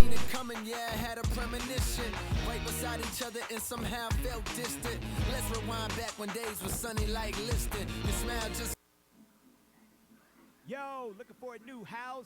seen it coming, yeah, I had a premonition. Right beside each other and somehow felt distant. Let's rewind back when days were sunny like Liston. Your smile just... Yo, looking for a new house?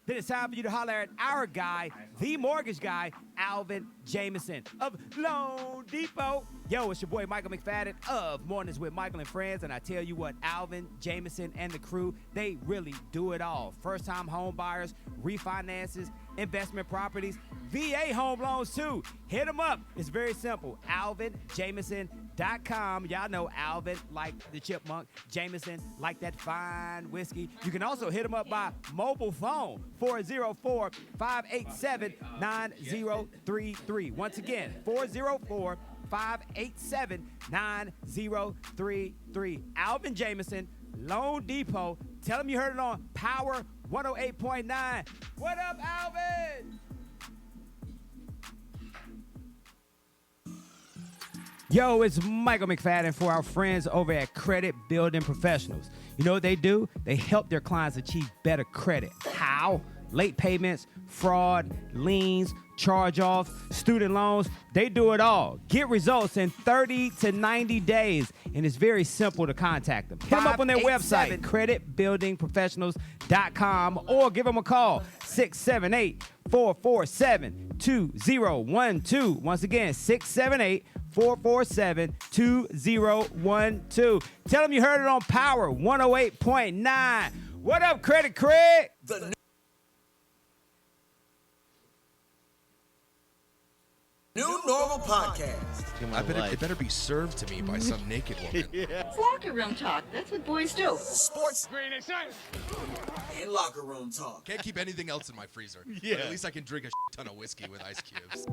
Then it's time for you to holler at our guy, the mortgage guy, Alvin Jameson of Loan Depot. Yo, it's your boy Michael McFadden of Mornings with Michael and Friends, and I tell you what, Alvin Jameson and the crew, they really do it all. First-time home buyers, refinances, investment properties, VA home loans too. Hit them up. It's very simple. AlvinJameson.com. Y'all know Alvin like the chipmunk, Jameson like that fine whiskey. You can also hit them up by mobile phone, 404-587-9033. Once again, 404-587-9033. Alvin Jameson, Loan Depot. Tell them you heard it on Power 108.9. What up, Alvin? Yo, it's Michael McFadden for our friends over at Credit Building Professionals. You know what they do? They help their clients achieve better credit. How? Late payments, fraud, liens, charge-offs, student loans. They do it all. Get results in 30 to 90 days, and it's very simple to contact them. Hit them up on their website, creditbuildingprofessionals.com, or give them a call, 678-447-2012. Once again, 678-447-2012. Tell them you heard it on Power 108.9. What up, Credit Craig? New Normal Podcast. It better be served to me by some naked woman. It's locker room talk. That's what boys do. Sports and locker room talk. Can't keep anything else in my freezer. Yeah. But at least I can drink a ton of whiskey with ice cubes.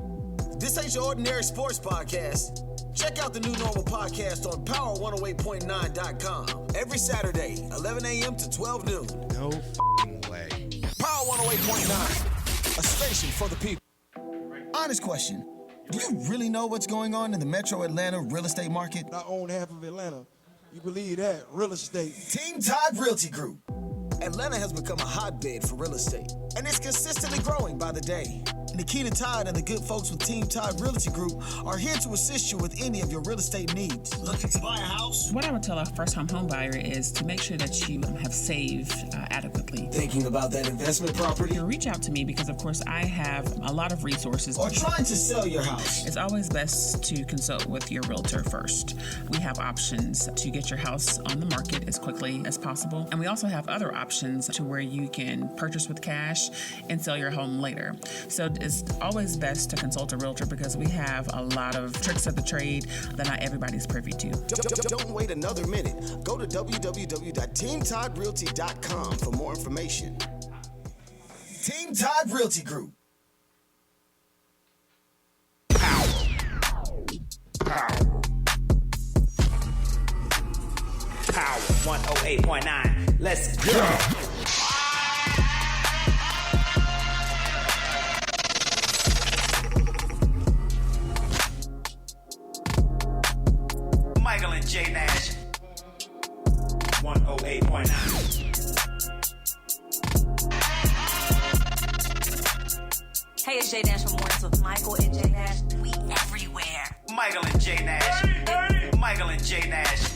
This ain't your ordinary sports podcast. Check out the New Normal Podcast on Power108.9.com. Every Saturday, 11 a.m. to 12 noon. No f***ing way. Power 108.9, a station for the people. Honest question. Do you really know what's going on in the Metro Atlanta real estate market? I own half of Atlanta. You believe that? Real estate. Team Todd Realty Group. Atlanta has become a hotbed for real estate, and it's consistently growing by the day. Nikita Todd and the good folks with Team Todd Realty Group are here to assist you with any of your real estate needs. Looking to buy a house? What I would tell a first-time home buyer is to make sure that you have saved adequately. Thinking about that investment property? You reach out to me because, of course, I have a lot of resources. Or trying to sell your house? It's always best to consult with your realtor first. We have options to get your house on the market as quickly as possible. And we also have other options to where you can purchase with cash and sell your home later. So it's always best to consult a realtor because we have a lot of tricks of the trade that not everybody's privy to. Don't wait another minute. Go to www.teamtoddrealty.com for more information. Team Todd Realty Group. Power 108.9. Let's go. Michael and J Nash. 108.9. Hey, it's J Nash from Mornings with Michael and J Nash. We everywhere. Michael and J Nash. Michael and J Nash.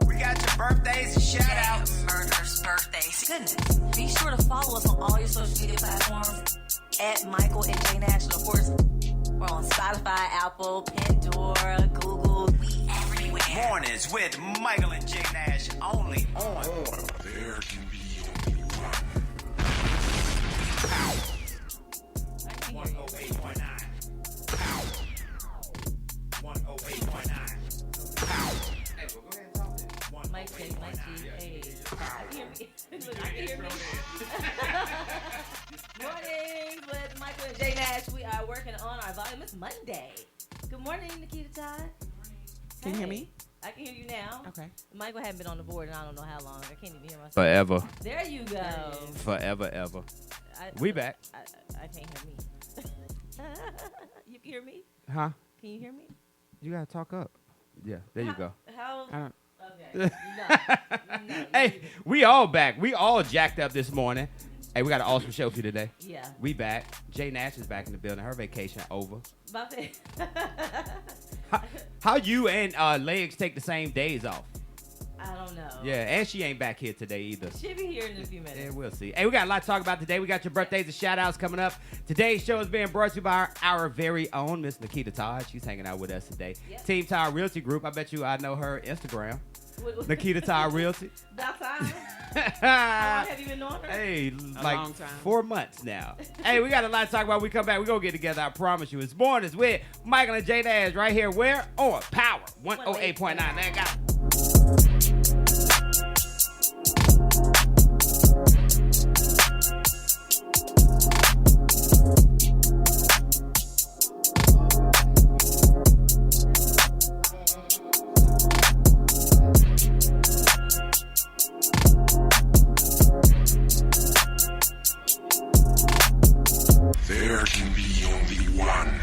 We got your birthdays and shout outs. Murder's birthdays. Goodness. Be sure to follow us on all your social media platforms at Michael and J Nash. And of course, we're on Spotify, Apple, Pandora, Google. We everywhere. Mornings with Michael and J Nash. Only on There can be only one. Power 108.9. Power 108.9. Power. Hey, well, go ahead and talk then. Mike G, hey. I can hear me. Look, I can hear me. Mornings with Michael and J Nash. We are working on our volume. It's Monday. Good morning, Nikita Todd. Can you hear me? I can hear you now. Okay. Michael hadn't been on the board in I don't know how long. I can't even hear myself. Forever. There you go. Forever, ever. We back. I can't hear me. You can hear me? Huh? Can you hear me? You gotta talk up. Yeah, there you go. How? Okay. No. Hey, we all back. We all jacked up this morning. Hey, we got an awesome show for you today. Yeah. We back. Jay Nash is back in the building. Her vacation over. Buffett. How you and Legs take the same days off? I don't know. Yeah, and she ain't back here today either. She'll be here in a few minutes. Yeah, we'll see. Hey, we got a lot to talk about today. We got your birthdays and shout-outs coming up. Today's show is being brought to you by our very own Miss Nikita Todd. She's hanging out with us today. Yep. Team Todd Realty Group. I bet you I know her Instagram. Nikita Todd Realty. About time. How long have you been knowing her? Hey, A like long time. 4 months now. Hey, we got a lot to talk about. We come back. We're going to get together. I promise you. It's Mornings with Michael and Jay Nash right here. Where? On Power 108.9. There got it. There can be only one.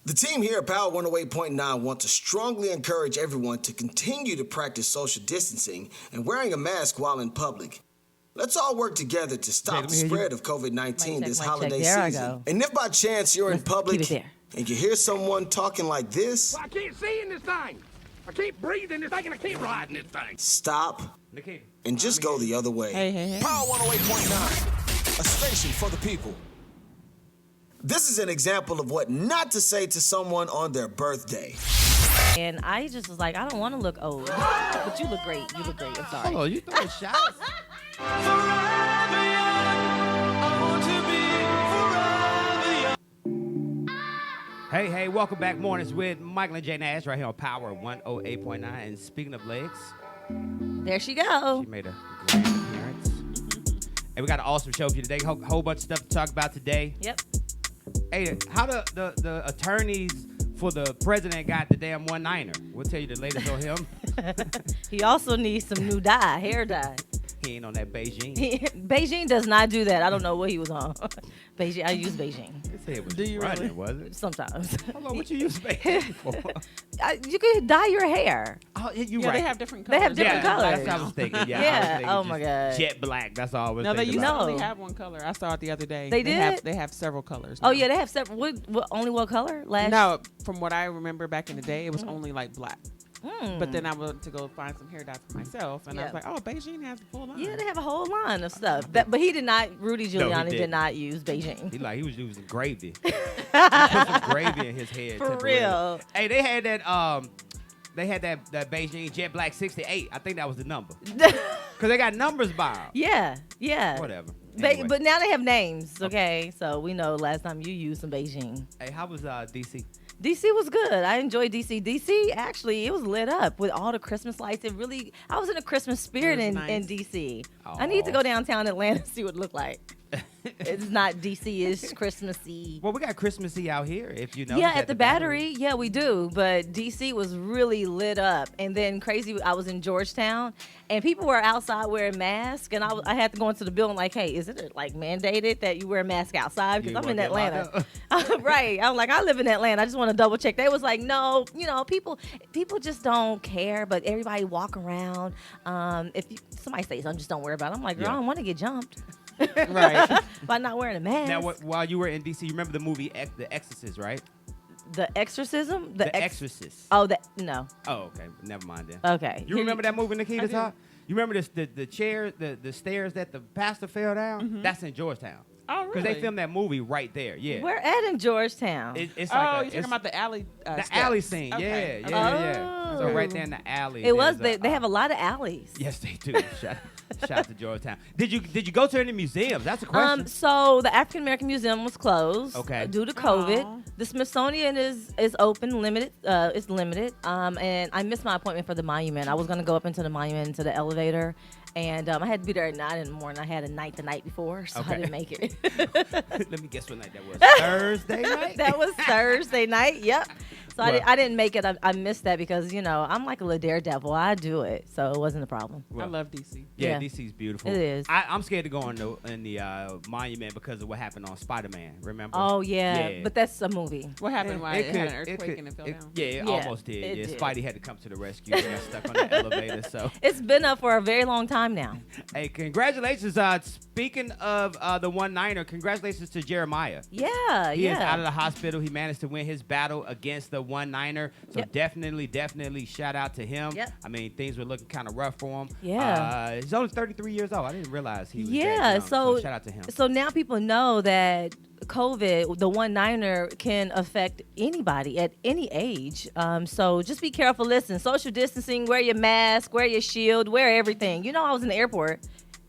The team here at Power 108.9 want to strongly encourage everyone to continue to practice social distancing and wearing a mask while in public. Let's all work together to stop the spread of COVID-19 this holiday There I season. go. And if by chance you're in public keep it there. and you hear someone talking like this, I can't see in this thing. I keep breathing this thing and I keep riding this thing. stop Nikita. and just go the other way. Hey. Power 108.9, a station for the people. This is an example of what not to say to someone on their birthday. And I just was like, I don't want to look old. But you look great. You look great. I'm sorry. Oh, you throwing shots? Hey, welcome back. Mornings with Michael and Jay Nash right here on Power 108.9. And speaking of legs, There she go. she made a grand appearance. And we got an awesome show for you today. Whole bunch of stuff to talk about today. Yep. Hey, how the attorneys for the president got the damn one-niner. We'll tell you the latest on him. He also needs some new dye, hair dye. He ain't on that Beijing. Beijing does not do that. I don't know what he was on. Beijing. I use Beijing His head was Do you running, really? was it? sometimes. Hold on, what you use Beijing for? You can dye your hair. Oh, you Yeah, right. they have different They colors. have different colors. That's what I was thinking. Yeah. I was Yeah. thinking Oh, just my God. Jet black. That's all I was No, they thinking used to about. No. only have one color. I saw it the other day. They did? They have several colors. Oh now. yeah, they have separate. What only what color? Last. No, from what I remember back in the day, it was only like black. Mm. But then I went to go find some hair dye for myself, and I Yeah. was like, "Oh, Beijing has the full line." Yeah, they have a whole line of stuff. But he did not. Rudy Giuliani did didn't. not use Beijing. He was using gravy. He put some gravy in his head. For temporarily. real. Hey, they had that that Beijing Jet Black 68. I think that was the number. Cause they got numbers by 'em. Yeah. Whatever. Anyway. But now they have names. Okay, so we know last time you used some Beijing. Hey, how was DC? DC was good. I enjoyed DC. DC actually, it was lit up with all the Christmas lights. I was in a Christmas spirit It in, was nice. in DC. I need to Aw. go downtown Atlanta and see what it looked like. It's not DC. It's Christmassy. Well, we got Christmassy out here, if you know. Yeah, at the Battery. Yeah, we do. But DC was really lit up. And then crazy, I was in Georgetown, and people were outside wearing masks. And I had to go into the building like, hey, is it like mandated that you wear a mask outside? Because I'm in Atlanta. Right. I'm like, I live in Atlanta. I just want to double check. They was like, no, people just don't care. But everybody walk around. If somebody says something, just don't worry about it. I'm like, girl, I don't want to get jumped. Right. By not wearing a mask. Now, while you were in DC, you remember the movie The Exorcist, right? The Exorcism? The Exorcist. Oh, no. Oh, okay. Never mind then. Okay. You remember that movie, Nikita? I do. Todd? You remember the chair, the stairs that the pastor fell down? That's in Georgetown. Oh, really? Because they filmed that movie right there. Yeah. We're at in Georgetown. It's Oh, like you're it's talking about the alley. the steps. alley scene. Okay. Yeah, Okay. yeah. So right there in the alley. It was. there's They have a lot of alleys. Yes, they do. Shout out to Georgetown. Did you go to any museums? That's a question. So the African American Museum was closed. Okay. Due to COVID. Aw. The Smithsonian is open, limited. It's limited. And I missed my appointment for the monument. I was gonna go up into the monument into the elevator. And I had to be there at 9 in the morning. I had a night the night before, so Okay. I didn't make it. Let me guess what night that was. Thursday night? That was Thursday night. Yep. So I didn't make it. I missed that because, I'm like a little daredevil. I do it. So it wasn't a problem. I love DC. Yeah, DC's beautiful. It is. I'm scared to go in the monument because of what happened on Spider-Man. Remember? Oh, yeah. But that's a movie. What happened? Why it had an earthquake and it fell down? Yeah, it almost did. It Yeah, did. Spidey had to come to the rescue. He got stuck on the elevator. So It's been up for a very long time now. hey, congratulations. Speaking of the one-niner, congratulations to Jeremiah. Yeah, He is out of the hospital. He managed to win his battle against the one-niner. So definitely shout out to him. Yep. I mean, things were looking kind of rough for him. Yeah. He's only 33 years old. I didn't realize he was that Yeah, young. so shout out to him. So now people know that COVID, the one-niner, can affect anybody at any age. So just be careful. Listen, social distancing, wear your mask, wear your shield, wear everything. I was in the airport.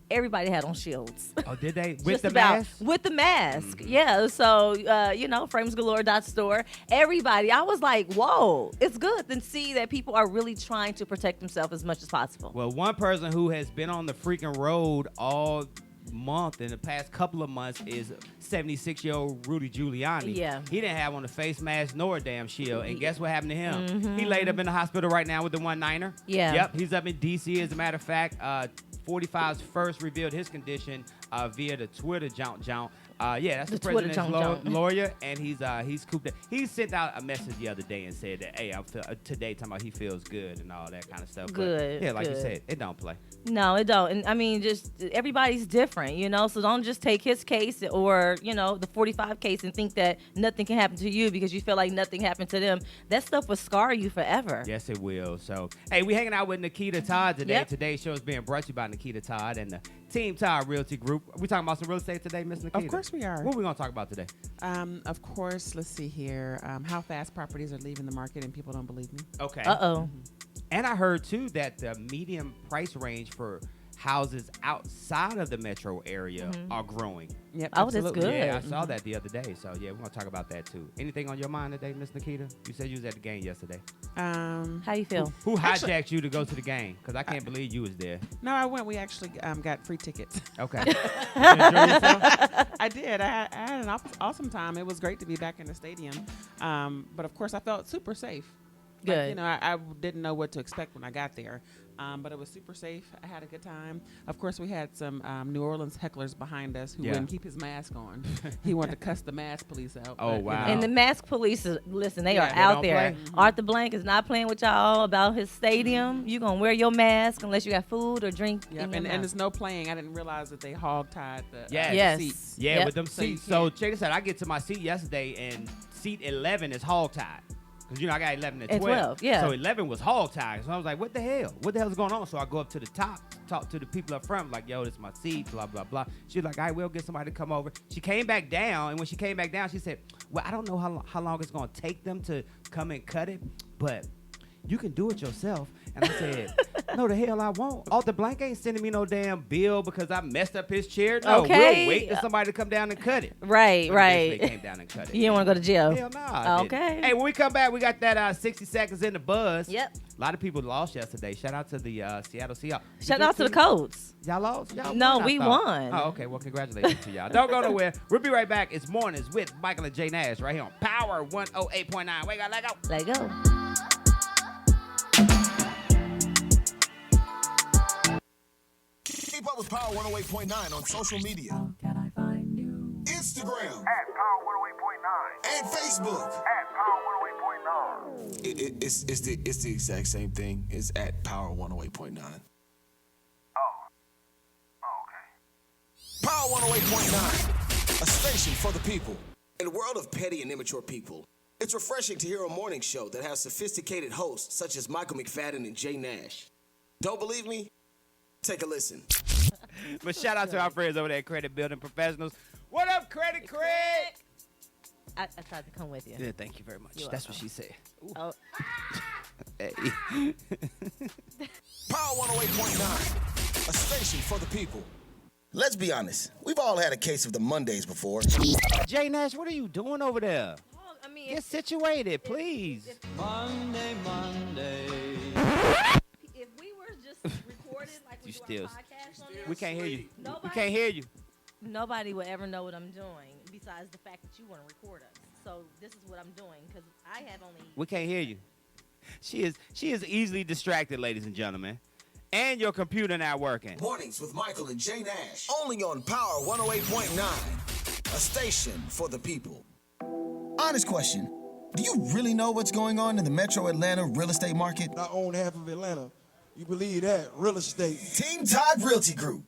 Everybody had on shields. Oh, did they? With Just the about. mask? With the mask, yeah. So, framesgalore.store. Everybody, I was like, whoa, it's good to see that people are really trying to protect themselves as much as possible. Well, one person who has been on the freaking road all month in the past couple of months is 76-year-old Rudy Giuliani. Yeah. He didn't have on a face mask nor a damn shield. And guess what happened to him? He laid up in the hospital right now with the one-niner. Yeah. Yep, he's up in D.C. As a matter of fact, 45's first revealed his condition via the Twitter jaunt. That's the Twitter president's lawyer, and he's cooped up. He sent out a message the other day and said that, hey, today talking about he feels good and all that kind of stuff. Good. But, yeah, like you good. said, it don't play. No, it don't. And I mean, just everybody's different, so don't just take his case or, the 45 case and think that nothing can happen to you because you feel like nothing happened to them. That stuff will scar you forever. Yes, it will. So, hey, we hanging out with Nikita Todd today. Yep. Today's show is being brought to you by Nikita Todd and the Team Todd Realty Group. We talking about some real estate today, Miss Nikita? Of course we are. What are we going to talk about today? Of course, let's see here. How fast properties are leaving the market and people don't believe me. Okay. Uh-oh. And I heard, too, that the median price range for houses outside of the metro area are growing. Yep, Oh, that's absolutely. good. Yeah, I saw that the other day. So, yeah, we're going to talk about that, too. Anything on your mind today, Miss Nikita? You said you was at the game yesterday. How you feel? Who hijacked you to go to the game? Because I can't believe you was there. No, I went. We actually got free tickets. Okay. You enjoy yourself? I did. I had an awesome time. It was great to be back in the stadium. But, of course, I felt super safe. Good. I didn't know what to expect when I got there. But it was super safe. I had a good time. Of course, we had some New Orleans hecklers behind us who wouldn't keep his mask on. He wanted to cuss the mask police out. Oh, but, wow. And the mask police, listen, they are they out don't there. play. Arthur Blank is not playing with y'all about his stadium. You going to wear your mask unless you got food or drink. Yep, in your and mouth. there's no playing. I didn't realize that they hog-tied the Yes. seats. Yeah, Yep. with them So you seats. So can't- check this out. I get to my seat yesterday, and seat 11 is hog-tied. Because, I got 11 and 12. Yeah. So 11 was hog-tied. So I was like, what the hell? What the hell's going on? So I go up to the top, talk to the people up front, like, yo, this is my seat, blah, blah, blah. She's like, all right, we'll get somebody to come over. She came back down, and when she came back down, she said, well, I don't know how long it's going to take them to come and cut it, but you can do it yourself. And I said, no, the hell I won't. Arthur Blank ain't sending me no damn bill because I messed up his chair. No, Okay. we'll wait for somebody to come down and cut it. Right, But right. They came down and cut it. You didn't want to go to jail. Hell no. I didn't. Okay. Hey, when we come back, we got that 60 seconds in the buzz. Yep. A lot of people lost yesterday. Shout out to the Seattle Seahawks. Shout out to the Colts. Y'all lost? Y'all No, won, I we thought. won. Oh, okay. Well, congratulations to y'all. Don't go nowhere. We'll be right back. It's Mornings with Michael and Jay Nash right here on Power 108.9. Wake up, let go. Let go. Keep up with Power 108.9 on social media. Instagram. And Facebook. It's the exact same thing. It's at Power 108.9. Power 108.9, a station for the people. In a world of petty and immature people, it's refreshing to hear a morning show that has sophisticated hosts such as Michael McFadden and Jay Nash. Don't believe me? Take a listen. But shout out to our friends over there at Credit Building Professionals. What up, Credit Craig? I tried to come with you. Yeah, thank you very much. You're That's welcome. what she said. Ooh. Oh, Hey. Power 108.9, a station for the people. Let's be honest. We've all had a case of the Mondays before. Jay Nash, what are you doing over there? well, I mean, Get situated, please. Monday. if we were just recorded like we You do still- our podcast on there, We can't hear you. We Nobody- can't hear you. nobody would ever know what I'm doing besides the fact that you want to record us. so this is what I'm doing because I have only. We can't hear you. She is easily distracted, ladies and gentlemen. And your computer not working. Mornings with Michael and Jay Nash. Only on Power 108.9. A station for the people. Honest question. Do you really know what's going on in the Metro Atlanta real estate market? I own half of Atlanta. You believe that? Real estate. Team Todd Realty Group.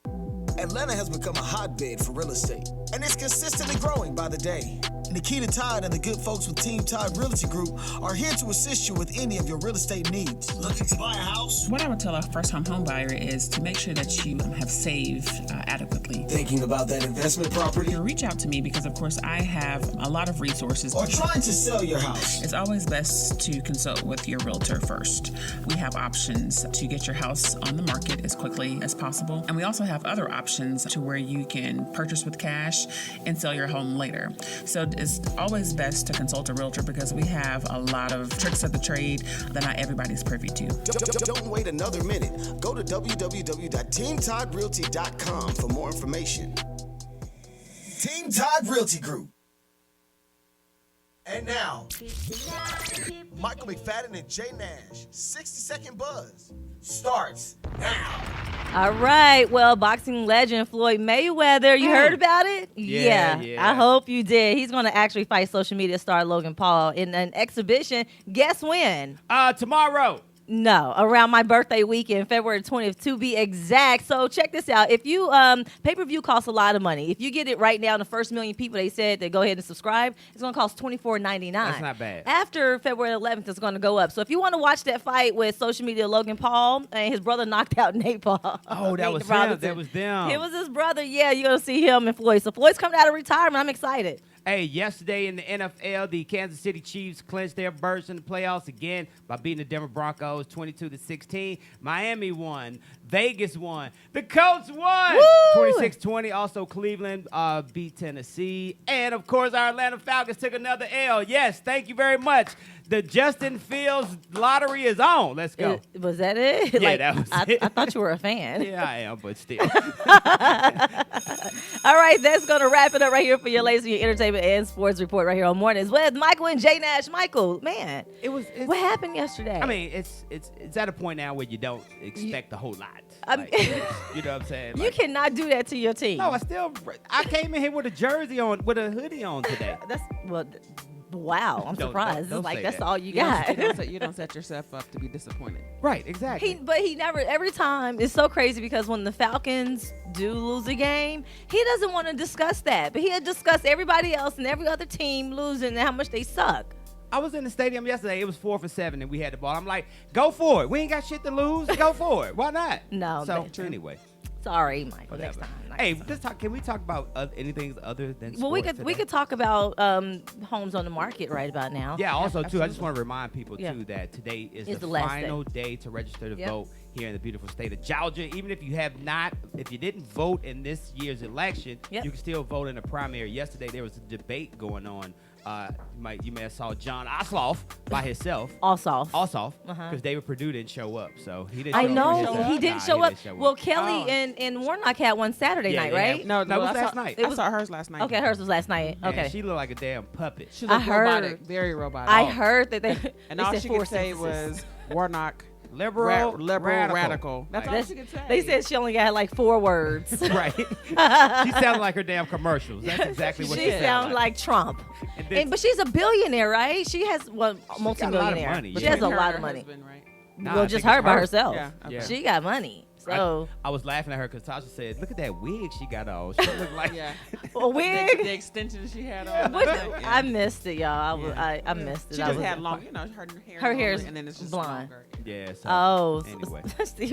Atlanta has become a hotbed for real estate, and it's consistently growing by the day. Nikita Todd and the good folks with Team Todd Realty Group are here to assist you with any of your real estate needs. Looking to buy a house? What I would tell a first-time home buyer is to make sure that you have saved adequately. Thinking about that investment property? You reach out to me because, of course, I have a lot of resources. Or trying to sell your house? It's always best to consult with your realtor first. We have options to get your house on the market as quickly as possible. And we also have other options to where you can purchase with cash and sell your home later. So it's always best to consult a realtor because we have a lot of tricks of the trade that not everybody's privy to. Don't wait another minute. Go to www.teamtoddrealty.com for more information. Team Todd Realty Group. And now, Michael McFadden and Jay Nash, 60-second buzz, starts now. All right. Well, boxing legend Floyd Mayweather, you heard about it? Yeah. I hope you did. He's going to actually fight social media star Logan Paul in an exhibition. Guess when? Tomorrow. No, around my birthday weekend, February 20th, to be exact. So check this out. If you pay-per-view costs a lot of money. If you get it right now, the first million people they said to go ahead and subscribe, it's going to cost $24.99. That's not bad. After February 11th, it's going to go up. So if you want to watch that fight with social media Logan Paul and his brother knocked out Nate Paul. Oh, that Nate was him. Robinson. That was them. It was his brother. Yeah, you're going to see him and Floyd. So Floyd's coming out of retirement. I'm excited. Hey, yesterday in the NFL, the Kansas City Chiefs clinched their berth in the playoffs again by beating the Denver Broncos 22-16. Miami won. Vegas won. The Colts won. 26-20. Also, Cleveland beat Tennessee. And, of course, our Atlanta Falcons took another L. Yes, thank you very much. The Justin Fields lottery is on. Let's go. Was that it? Yeah, that was it. I thought you were a fan. Yeah, I am, but still. All right, that's going to wrap it up right here for your latest your entertainment and sports report right here on Mornings with Michael and Jay Nash. Michael, man, what happened yesterday? I mean, it's at a point now where you don't expect a whole lot. You know what I'm saying? You cannot do that to your team. No, I came in here with a jersey on, with a hoodie on today. Wow, I'm surprised. Don't it's like say that's that. all you got. You don't set yourself up to be disappointed. Right, exactly. But he never, every time, it's so crazy because when the Falcons do lose a game, he doesn't want to discuss that. But he'll discuss everybody else and every other team losing and how much they suck. I was in the stadium yesterday. It was 4 for 7, and we had the ball. I'm like, go for it. We ain't got shit to lose. Go for it. Why not? No. So, anyway. Sorry, Michael. Whatever. Next time. Hey, can we talk about anything other than sports Well, we today? could talk about homes on the market right about now. Yeah, also, too, Absolutely. I just want to remind people, too, that today is the last final day to register to Yep. vote here in the beautiful state of Georgia. Even if you didn't vote in this year's election, Yep. you can still vote in the primary. Yesterday, there was a debate going on. You may have saw John Ossoff by himself. Ossoff, because David Perdue didn't show up, so he didn't. I show up for know himself. he didn't Nah, show up. didn't Well, Kelly and Warnock had one Saturday night, right? No, it was last night. I saw hers last night. Okay, hers was last night. Man, Okay, she looked like a damn puppet. She looked robotic, very robotic. I heard that they. And they all said she four could say sentences. was Warnock. Liberal, radical. That's all she could say. They said she only got like 4 words. Right. She sounded like her damn commercials. That's exactly what she She sounded sounds like Trump. But she's a billionaire, right? She has multi-millionaire. money, She yeah. has a Her lot of and her money. husband, right? Nah, Well, I just think her it's by her. herself. Yeah, okay. She got money. So I was laughing at her because Tasha said, "Look at that wig she got on. She looked like a wig. The extensions she had on. I missed it, y'all. I missed it. She I just was- had long, her Her hair's and then it's just blonde. longer. Yeah. So, Oh, anyway.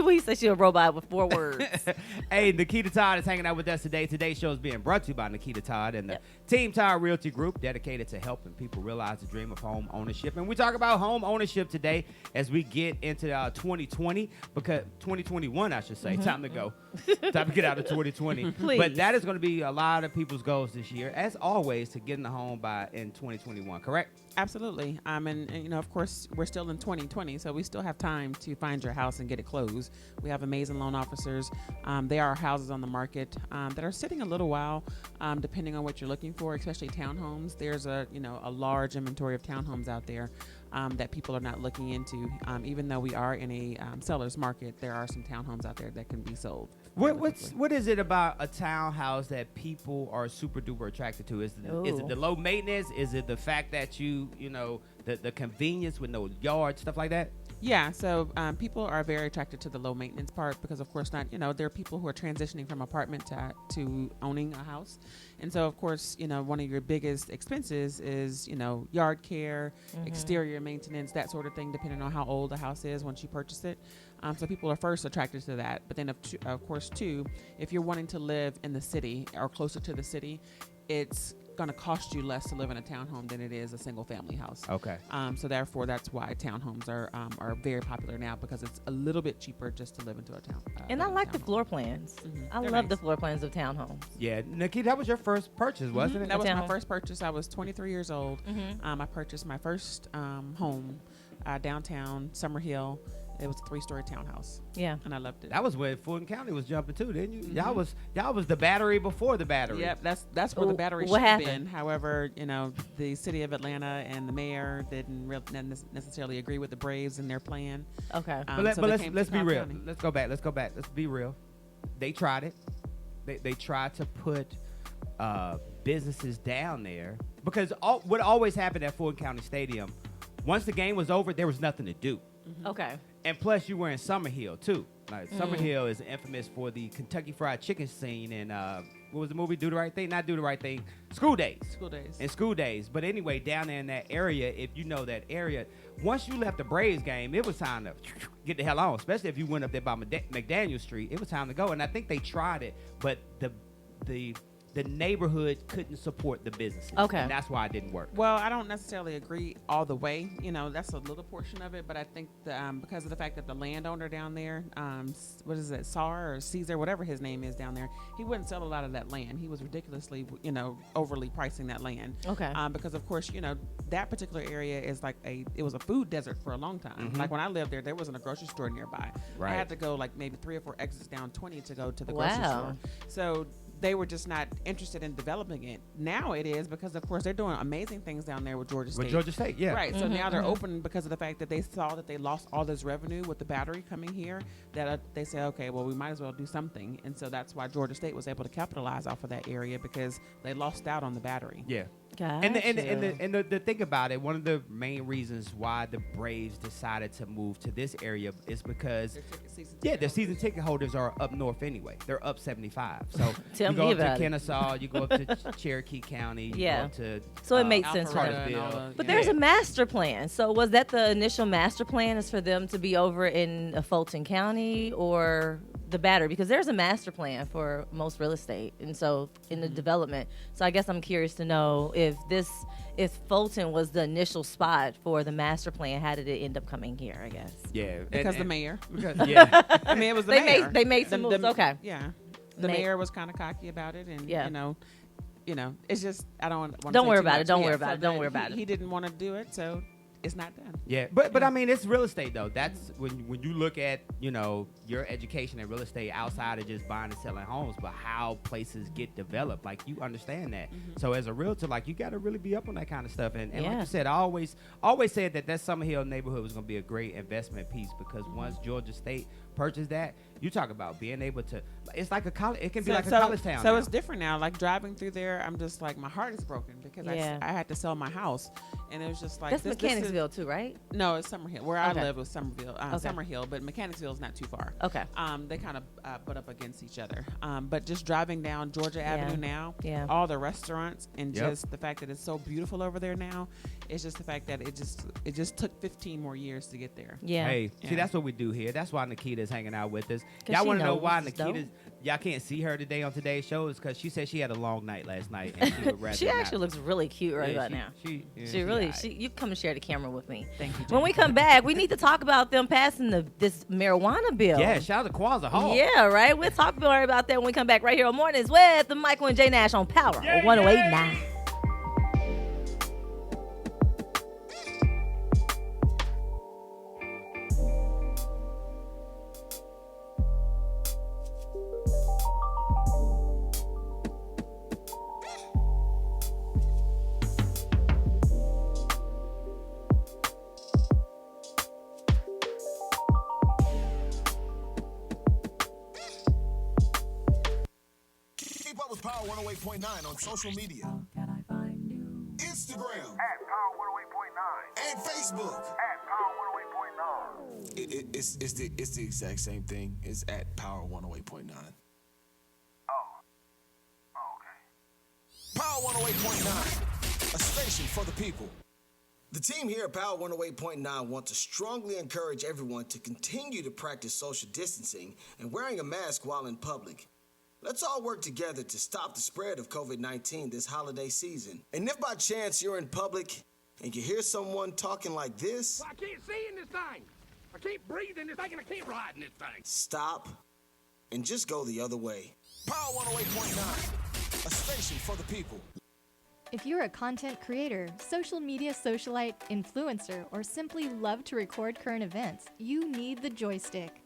we said she a robot with 4 words. Hey, Nikita Todd is hanging out with us today. Today's show is being brought to you by Nikita Todd and the Team Todd Realty Group, dedicated to helping people realize the dream of home ownership. And we talk about home ownership today as we get into 2020, because 2021, I should say. Time to go. Time to get out of 2020. Please. But that is going to be a lot of people's goals this year, as always, to get in the home in 2021, correct? Absolutely. And of course, we're still in 2020, so we still have time to find your house and get it closed. We have amazing loan officers. There are houses on the market that are sitting a little while, depending on what you're looking for, especially townhomes. There's a large inventory of townhomes out there that people are not looking into. Even though we are in a seller's market, there are some townhomes out there that can be sold. What is it about a townhouse that people are super duper attracted to? Is it the low maintenance? Is it the fact that the convenience with no yard, stuff like that? Yeah, so people are very attracted to the low maintenance part because, of course, there are people who are transitioning from apartment to owning a house. And so, of course, one of your biggest expenses is, yard care, exterior maintenance, that sort of thing, depending on how old the house is once you purchase it. So people are first attracted to that. But then, of course, too, if you're wanting to live in the city or closer to the city, it's going to cost you less to live in a townhome than it is a single family house. Okay. So therefore, that's why townhomes are very popular now, because it's a little bit cheaper just to live into a town. And I like the floor plans. I love the floor plans of townhomes. Yeah, Nikki, that was your first purchase, wasn't it? That was my first purchase. I was 23 years old. I purchased my first home downtown Summerhill. It was a 3-story townhouse. Yeah. And I loved it. That was where Fulton County was jumping to, didn't you? Y'all was the battery before the battery. Yep, that's where the battery should have been. However, the city of Atlanta and the mayor didn't necessarily agree with the Braves and their plan. Okay. But let's be real. County. Let's go back. Let's be real. They tried it. They tried to put businesses down there, because what always happened at Fulton County Stadium, once the game was over, there was nothing to do. Okay. And plus, you were in Summerhill too. Like Summerhill is infamous for the Kentucky Fried Chicken scene, and what was the movie? Do the Right Thing? Not Do the Right Thing. School Days. And School Days. But anyway, down there in that area, if you know that area, once you left the Braves game, it was time to get the hell on. Especially if you went up there by McDaniel Street, it was time to go. And I think they tried it, but the neighborhood couldn't support the businesses. Okay. And that's why it didn't work. Well, I don't necessarily agree all the way. That's a little portion of it. But I think because of the fact that the landowner down there, what is it, Sar or Caesar, whatever his name is down there, he wouldn't sell a lot of that land. He was ridiculously, overly pricing that land. Okay. Because, of course, that particular area is it was a food desert for a long time. Like when I lived there wasn't a grocery store nearby. Right. I had to go maybe 3 or 4 exits down 20 to go to the grocery store. So they were just not interested in developing it. Now it is, because of course they're doing amazing things down there with Georgia State. Yeah. Right. So now they're open because of the fact that they saw that they lost all this revenue with the battery coming here, that they said, okay, well, we might as well do something. And so that's why Georgia State was able to capitalize off of that area, because they lost out on the battery. Yeah. Gotcha. And the thing about it, one of the main reasons why the Braves decided to move to this area is because their season ticket holders are up north anyway. They're up 75. So you go up to Kennesaw, you go up to Cherokee County, you go up to so it makes sense for them. But there's a master plan. So was that the initial master plan, is for them to be over in Fulton County or the Battery? Because there's a master plan for most real estate, and so in the development. So I guess I'm curious to know if Fulton was the initial spot for the master plan, how did it end up coming here? I guess. Yeah, because the mayor. I mean, it was the mayor. They made some moves. Okay. Yeah, the mayor was kind of cocky about it, and it's just I don't want to. Don't worry about it. Don't worry about it. Don't worry about it. He didn't want to do it, so it's not done. Yeah, but I mean, it's real estate though. That's when you look at your education in real estate outside of just buying and selling homes, but how places get developed. Like, you understand that. So as a realtor, you got to really be up on that kind of stuff. And like you said, I always said that Summerhill neighborhood was going to be a great investment piece, because once Georgia State purchased that, you talk about being able to. It's like a college. It can be like a college town. So now. It's different now. Like driving through there, I'm just like, my heart is broken because I had to sell my house, and it was just like that's Mechanicsville too, right? No, it's Summerhill. Where I live was Summerhill, but Mechanicsville is not too far. Okay. They kind of butt up against each other. But just driving down Georgia Avenue now, all the restaurants, and just the fact that it's so beautiful over there now, it's just the fact that it just took 15 more years to get there. Yeah. Hey, see, that's what we do here. That's why Nikita's hanging out with us. Y'all want to know why Nikita's? Y'all can't see her today on today's show, is because she said she had a long night last night, and she would rather she actually looks really cute right now. She really. You come and share the camera with me. Thank you. When we come back, we need to talk about them passing this marijuana bill. Yeah, shout out to Kwanzaa Hall. Yeah, right. We'll talk more about that when we come back right here on Mornings with the Michael and J Nash on Power 108.9. 108.9 on social media. Instagram. At Power 108.9. And Facebook. At Power 108.9. It's the exact same thing. It's at Power 108.9. Okay. Power 108.9, a station for the people. The team here at Power 108.9 want to strongly encourage everyone to continue to practice social distancing and wearing a mask while in public. Let's all work together to stop the spread of COVID-19 this holiday season. And if by chance you're in public and you hear someone talking like this, Well, I can't see in this thing. I can't breathe in this thing, and I can't ride in this thing. stop and just go the other way. Power 108.9, a station for the people. If you're a content creator, social media socialite, influencer, or simply love to record current events, you need the joystick.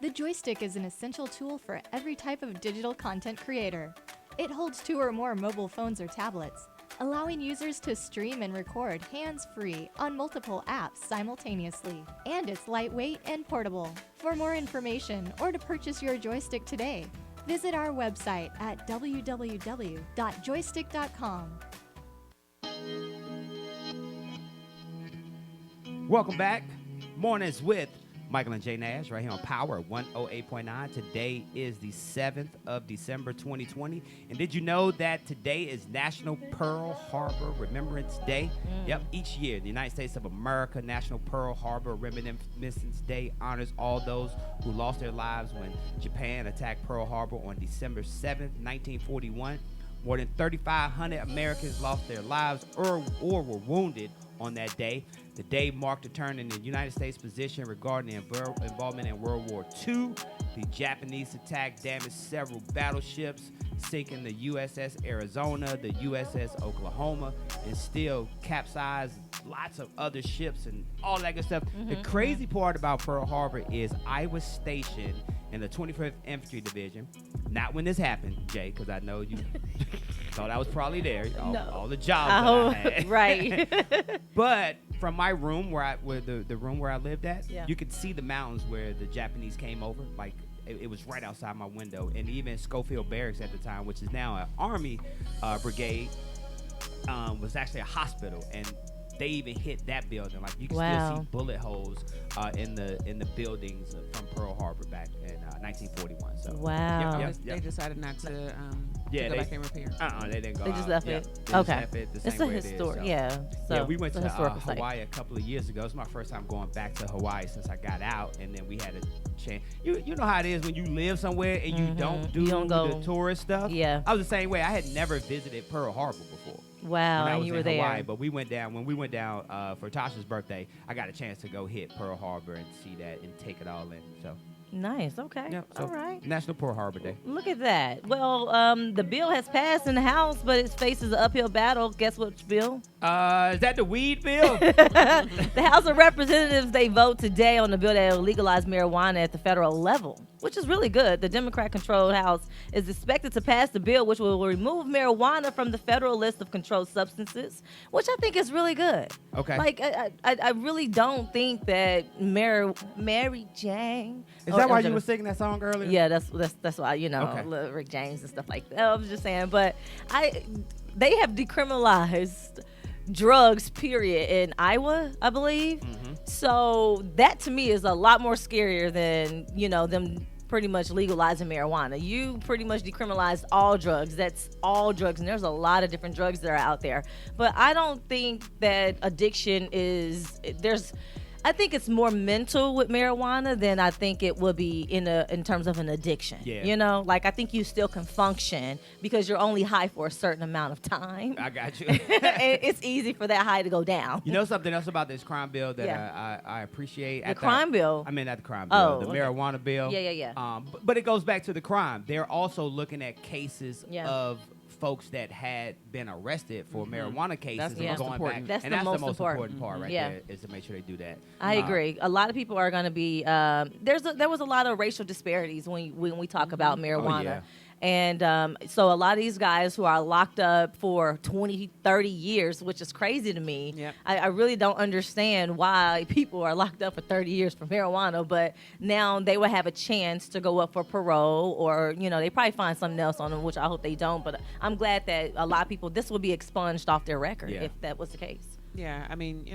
The joystick is an essential tool for every type of digital content creator. It holds 2 or more mobile phones or tablets, allowing users to stream and record hands-free on multiple apps simultaneously. And it's lightweight and portable. For more information or to purchase your joystick today, visit our website at www.joystick.com. Welcome back. Mornings with Michael and Jay Nash right here on Power 108.9. Today is the 7th of December 2020. And did you know that today is National Pearl Harbor Remembrance Day? Yep, each year the United States of America National Pearl Harbor Remembrance Day honors all those who lost their lives when Japan attacked Pearl Harbor on December 7th, 1941. More than 3,500 Americans lost their lives or were wounded on that day. The day marked a turn in the United States' position regarding involvement in World War II. The Japanese attack damaged several battleships, sinking the USS Arizona, the USS Oklahoma, and still capsized lots of other ships and all that good stuff. The crazy part about Pearl Harbor is I was stationed in the 25th Infantry Division. Not when this happened, Jay, because I know you thought I was probably there. All the jobs that I had. Right. But from my room where the room where I lived at, Yeah. you could see the mountains where the Japanese came over. Like it was right outside my window. And even Schofield Barracks at the time, which is now an Army brigade, was actually a hospital. And they even hit that building. Like you can still see bullet holes in the buildings from Pearl Harbor back in 1941. So wow. They decided not to Yeah, go back and repair. They didn't go They out. just left Yeah, it. they just Okay. left it the It's same a way it is, historic, so. yeah. So Yeah, we went it's to a historical site. Hawaii a couple of years ago. It's my first time going back to Hawaii since I got out, and then we had a chance. You know how it is when you live somewhere and you don't do the tourist stuff. Yeah. I was the same way. I had never visited Pearl Harbor before. Wow, when I and was you in were there. Hawaii, but when we went down for Tasha's birthday, I got a chance to go hit Pearl Harbor and see that and take it all in. So Nice. Okay. yeah, so All right. National Pearl Harbor Day. Look at that. Well, the bill has passed in the House, but it faces an uphill battle. Guess which bill? Is that the weed bill? The House of Representatives, they vote today on the bill that will legalize marijuana at the federal level, which is really good. The Democrat-controlled House is expected to pass the bill, which will remove marijuana from the federal list of controlled substances, which I think is really good. Okay. Like, I really don't think that Mary Jane. Is that why you were singing that song earlier? Yeah, that's why, Okay. Rick James and stuff like that. I was just saying, but they have decriminalized drugs, period, in Iowa, I believe. So that to me is a lot more scarier than, them pretty much legalizing marijuana. You pretty much decriminalized all drugs. That's all drugs. And there's a lot of different drugs that are out there. But I don't think that addiction I think it's more mental with marijuana than I think it would be in terms of an addiction. Yeah. Like I think you still can function because you're only high for a certain amount of time. I got you. And it's easy for that high to go down. You know something else about this crime bill that I appreciate? The crime bill? I mean, not the crime bill. The okay. marijuana bill. Yeah. But it goes back to the crime. They're also looking at cases Yeah. of folks that had been arrested for marijuana cases That's the and most going important. back. That's and the that's most the most important part right Yeah. there is to make sure they do that. I agree. A lot of people are going to be. There was a lot of racial disparities when we talk about marijuana. yeah. And so a lot of these guys who are locked up for 20, 30 years, which is crazy to me. Yep. I really don't understand why people are locked up for 30 years for marijuana, but now they will have a chance to go up for parole, or, they probably find something else on them, which I hope they don't. But I'm glad that a lot of people, this will be expunged off their record if that was the case. Yeah, I mean,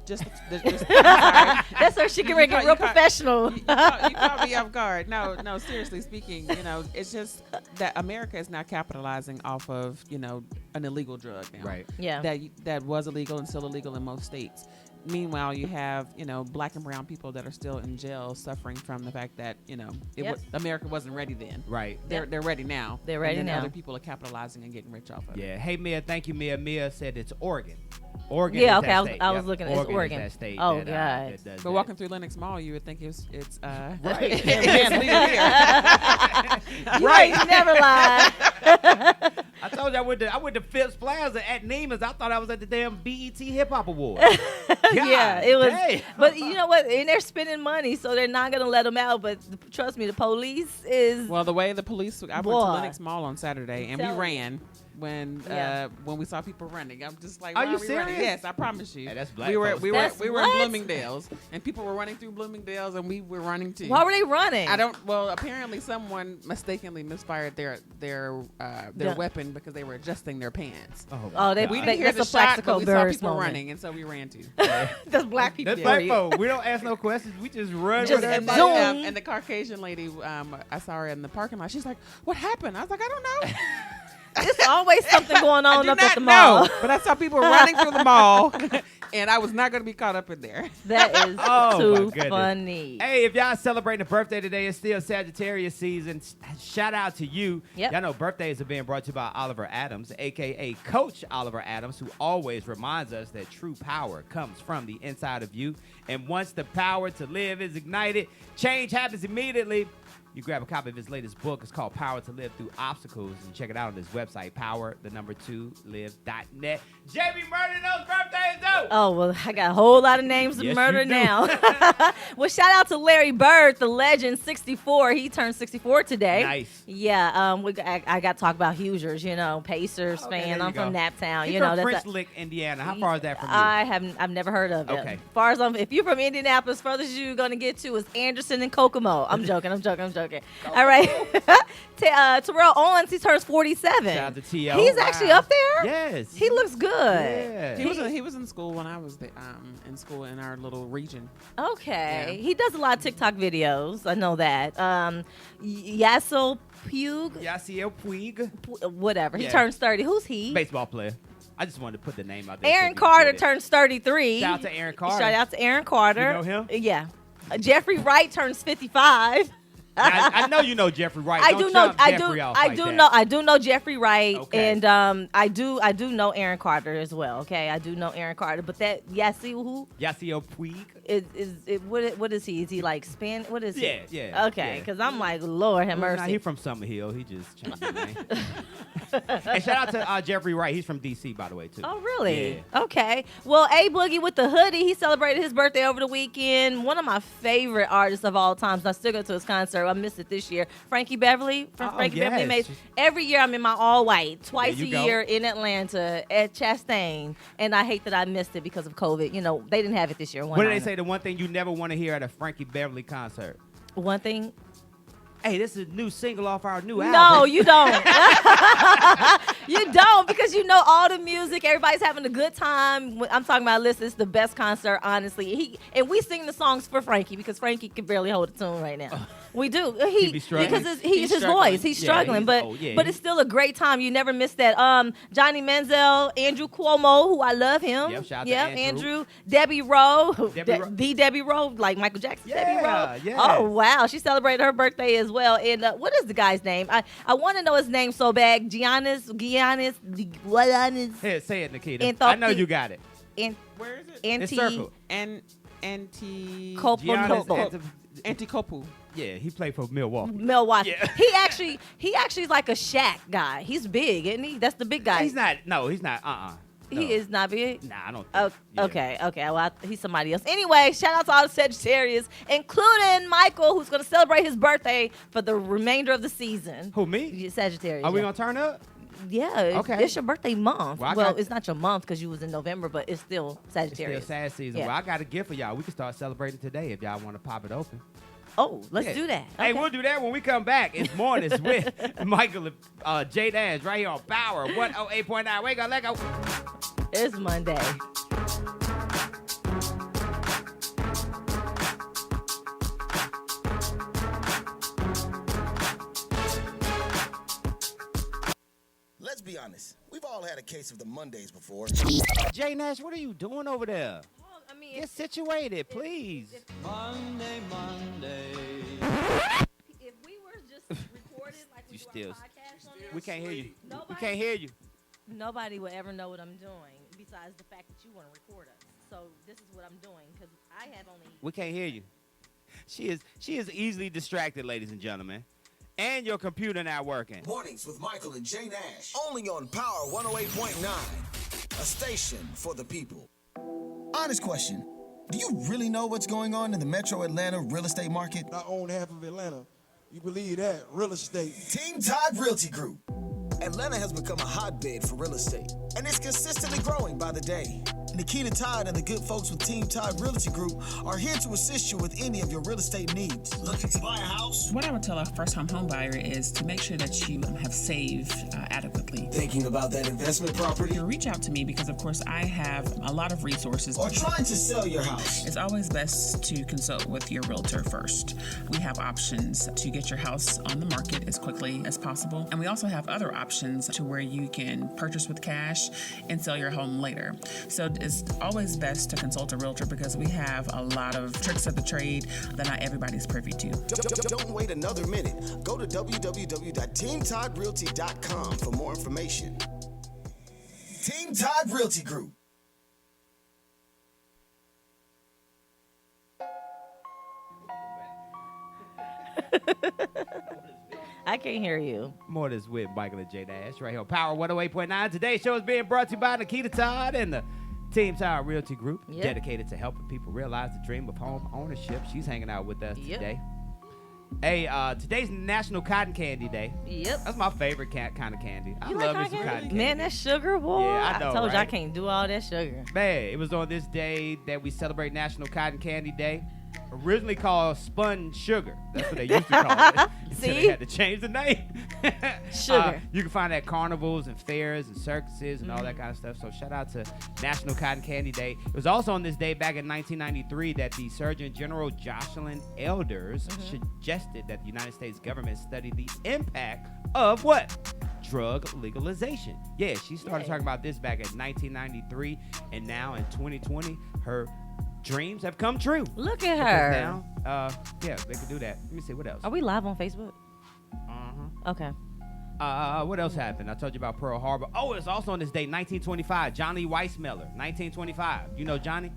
just that's so she can make it real professional. You caught me off guard. No, seriously speaking, it's just that America is now capitalizing off of, an illegal drug now. Right. Yeah. That was illegal and still illegal in most states. Meanwhile, you have, black and brown people that are still in jail suffering from the fact that, America wasn't ready then. Right. They're ready now. They're ready and then now. Other people are capitalizing and getting rich off of it. Yeah. Hey, Mia. Thank you, Mia. Mia said it's Oregon. Oregon. Yeah, is okay. that state. I was looking at Oregon. Oregon. Is that state Oh, that, God. that does But that. walking through Lenox Mall, you would think it's Right. it's legal here. Right. You never lie. I told you I went to Phipps Plaza at Neiman's. I thought I was at the damn BET Hip Hop Award. Yeah, it was. Dang. But you know what? And they're spending money, so they're not going to let them out. But trust me, the police is. Well, the way the police, I went to Boy. Lenox Mall on Saturday, and we Tell me. ran when we saw people running. I'm just like, Are why you are we running? serious? Yes, I promise you. Hey, that's black we were folks. we That's were in what? Bloomingdale's, and people were running through Bloomingdale's, and we were running too. Why were they running? I don't. Well, apparently someone mistakenly misfired their weapon because they were adjusting their pants. Oh, they, We they, didn't hear that's the a shot, Plaxico but we saw Burris people moment. running, and so we ran too. That's black people. That's black folk. We don't ask no questions. We just run Just with And, everybody. zoom. and the Caucasian lady, I saw her in the parking lot. She's like, "What happened?" I was like, "I don't know." There's always something going I on did up not at the mall. know, but I saw people running through the mall, and I was not going to be caught up in there. That is Oh, my too goodness. funny. Hey, if y'all celebrating a birthday today, it's still Sagittarius season. Shout out to you. Yep. Y'all know birthdays are being brought to you by Oliver Adams, a.k.a. Coach Oliver Adams, who always reminds us that true power comes from the inside of you. And once the power to live is ignited, change happens immediately. You grab a copy of his latest book. It's called Power to Live Through Obstacles. And check it out on his website, power2live.net. JB Murder those birthdays, though. Oh, well, I got a whole lot of names to Yes, murder you do. now. Well, shout out to Larry Bird, the legend, 64. He turned 64 today. Nice. Yeah, I got to talk about Hoosiers, Pacers Okay, there fan. you I'm from go. Naptown. He's from French Lick, Indiana. How far is that from you? I've never heard of it. Okay. As far as if you're from Indianapolis, furthest you're going to get to is Anderson and Kokomo. I'm joking. All right. Terrell Owens, he turns 47. Shout out to T.O. He's actually up there? Yes. He looks good. Yeah. He was in school when I was in school in our little region. Okay. Yeah. He does a lot of TikTok videos. I know that. Yasso Puig, Yasiel Puig. whatever. He Yeah. turns 30. Who's he? Baseball player. I just wanted to put the name out there. Aaron so you Carter get it. turns 33. Shout out to Aaron Carter. Shout out to Aaron Carter. You know him? Yeah. Jeffrey Wright turns 55. I know you know Jeffrey Wright. I Don't do know. chump I Jeffrey do. off I like do that. know. I do know Jeffrey Wright, Okay. and I do know Aaron Carter as well. Okay, I do know Aaron Carter, but that who Yasiel Puig. what is he? Is he like spin? What is he? Yeah. Okay, yeah. because I'm like, Lord have Well, mercy. nah, he from Summerhill. He just changed his name. And shout out to Jeffrey Wright. He's from D.C., by the way, too. Oh, really? Yeah. Okay. Well, A Boogie with the hoodie, he celebrated his birthday over the weekend. One of my favorite artists of all time. So I still go to his concert. I missed it this year. Frankie Beverly from Oh, Frankie yes. Beverly Maze. Every year I'm in my all white, twice There a you go. year in Atlanta at Chastain. And I hate that I missed it because of COVID. They didn't have it this year. What did they say? The one thing you never want to hear at a Frankie Beverly concert? One thing. Hey, this is a new single off our new album. No, you don't. You don't, because all the music. Everybody's having a good time. I'm talking about, listen, it's the best concert, honestly. And we sing the songs for Frankie because Frankie can barely hold a tune right now. We do. He be struggling. Because He's his struggling. voice. He's Yeah, struggling, he's- but it's still a great time. You never miss that. Johnny Manziel, Andrew Cuomo, who I love him. Yep, shout out to Andrew. Debbie Rowe. Debbie Rowe. The Debbie Rowe, like Michael Jackson. Debbie Yeah, Rowe. yes. Oh, wow. She celebrated her birthday as well. And what is the guy's name? I want to know his name so bad. Giannis. Here, say it, Nikita. And I know you got it. Where is it? It's circle. Kopu. Antikopu. Yeah, he played for Milwaukee. Milwaukee. Yeah. He actually is like a Shaq guy. He's big, isn't he? That's the big guy. He's not. No, he's not. He is not big? Nah, I don't Oh, think. Yeah. okay. Well, he's somebody else. Anyway, shout out to all the Sagittarius, including Michael, who's going to celebrate his birthday for the remainder of the season. Who, me? Sagittarius. Are we going to turn up? Yeah, Okay. it's your birthday month. Well, It's not your month because you was in November, but it's still It's Sagittarius. still sad season. Yeah. Well, I got a gift for y'all. We can start celebrating today if y'all want to pop it open. Oh, let's Yeah. do that. Hey, Okay. we'll do that when we come back. It's Mornings with Michael and J Nash right here on Power 108.9. Wake up, let go. It's Monday. Let's be honest. We've all had a case of the Mondays before. J Nash, what are you doing over there? Well, I mean, Get situated, please. Monday. if we were just recorded like we You do still- our podcast on this, We can't hear you. Nobody- We can't hear you. nobody would ever know what I'm doing besides the fact that you want to record us. So this is what I'm doing because I have only. We can't hear you. She is easily distracted, ladies and gentlemen. And your computer not working. Mornings with Michael and J Nash. Only on Power 108.9. A station for the people. Honest question. Do you really know what's going on in the metro Atlanta real estate market? I own half of Atlanta. You believe that? Real estate. Team Todd Realty Group. Atlanta has become a hotbed for real estate, and it's consistently growing by the day. Nikita Todd and the good folks with Team Todd Realty Group are here to assist you with any of your real estate needs. Looking to buy a house? What I would tell a first-time home buyer is to make sure that you have saved adequately. Thinking about that investment property? You reach out to me because, of course, I have a lot of resources. Or trying to sell your house? It's always best to consult with your realtor first. We have options to get your house on the market as quickly as possible. And we also have other options to where you can purchase with cash and sell your home later. So it's always best to consult a realtor because we have a lot of tricks of the trade that not everybody's privy to. Don't wait another minute. Go to www.teamtoddrealty.com for more information. Team Todd Realty Group. I can't hear you. Mornings with Michael and J Nash right here on Power 108.9. Today's show is being brought to you by Nikita Todd and the Team Todd Realty Group, Yep. dedicated to helping people realize the dream of home ownership. She's hanging out with us Yep. today. Hey, today's National Cotton Candy Day. Yep. That's my favorite kind of candy. I You love like me some cotton cotton candy. Man, that sugar, boy. Yeah, I know, told you I right? can't do all that sugar. Man, it was on this day that we celebrate National Cotton Candy Day. Originally called Spun Sugar. That's what they used to call it. Until they See? had to change the name. Sugar. You can find it at carnivals and fairs and circuses and all that kind of stuff. So shout out to National Cotton Candy Day. It was also on this day back in 1993 that the Surgeon General Jocelyn Elders suggested that the United States government study the impact of what? Drug legalization. Yeah, she started talking about this back in 1993, and now in 2020, her dreams have come true. Look at Because her. now, yeah, they can do that. Let me see, what else? Are we live on Facebook? Uh-huh. Okay. What else happened? I told you about Pearl Harbor. Oh, it's also on this day, 1925. Johnny Weissmuller, 1925. You know Johnny?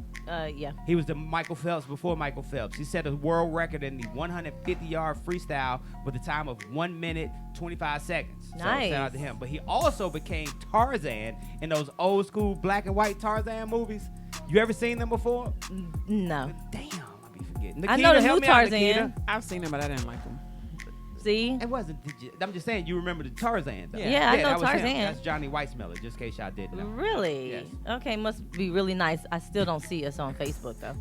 Yeah. He was the Michael Phelps before Michael Phelps. He set a world record in the 150-yard freestyle with a time of 1 minute, 25 seconds. So Nice. shout out to him. But he also became Tarzan in those old school black and white Tarzan movies. You ever seen them before? No. Damn, I be forgetting. I know the help new me out, Tarzan. Nikita. I've seen him, but I didn't like him. See? It wasn't. I'm just saying you remember the Tarzan. Though. Yeah, I know that was him. Tarzan. That's Johnny Weissmuller. Just in case y'all didn't know. Really? Yes. Okay, must be really nice. I still don't see us on Facebook though.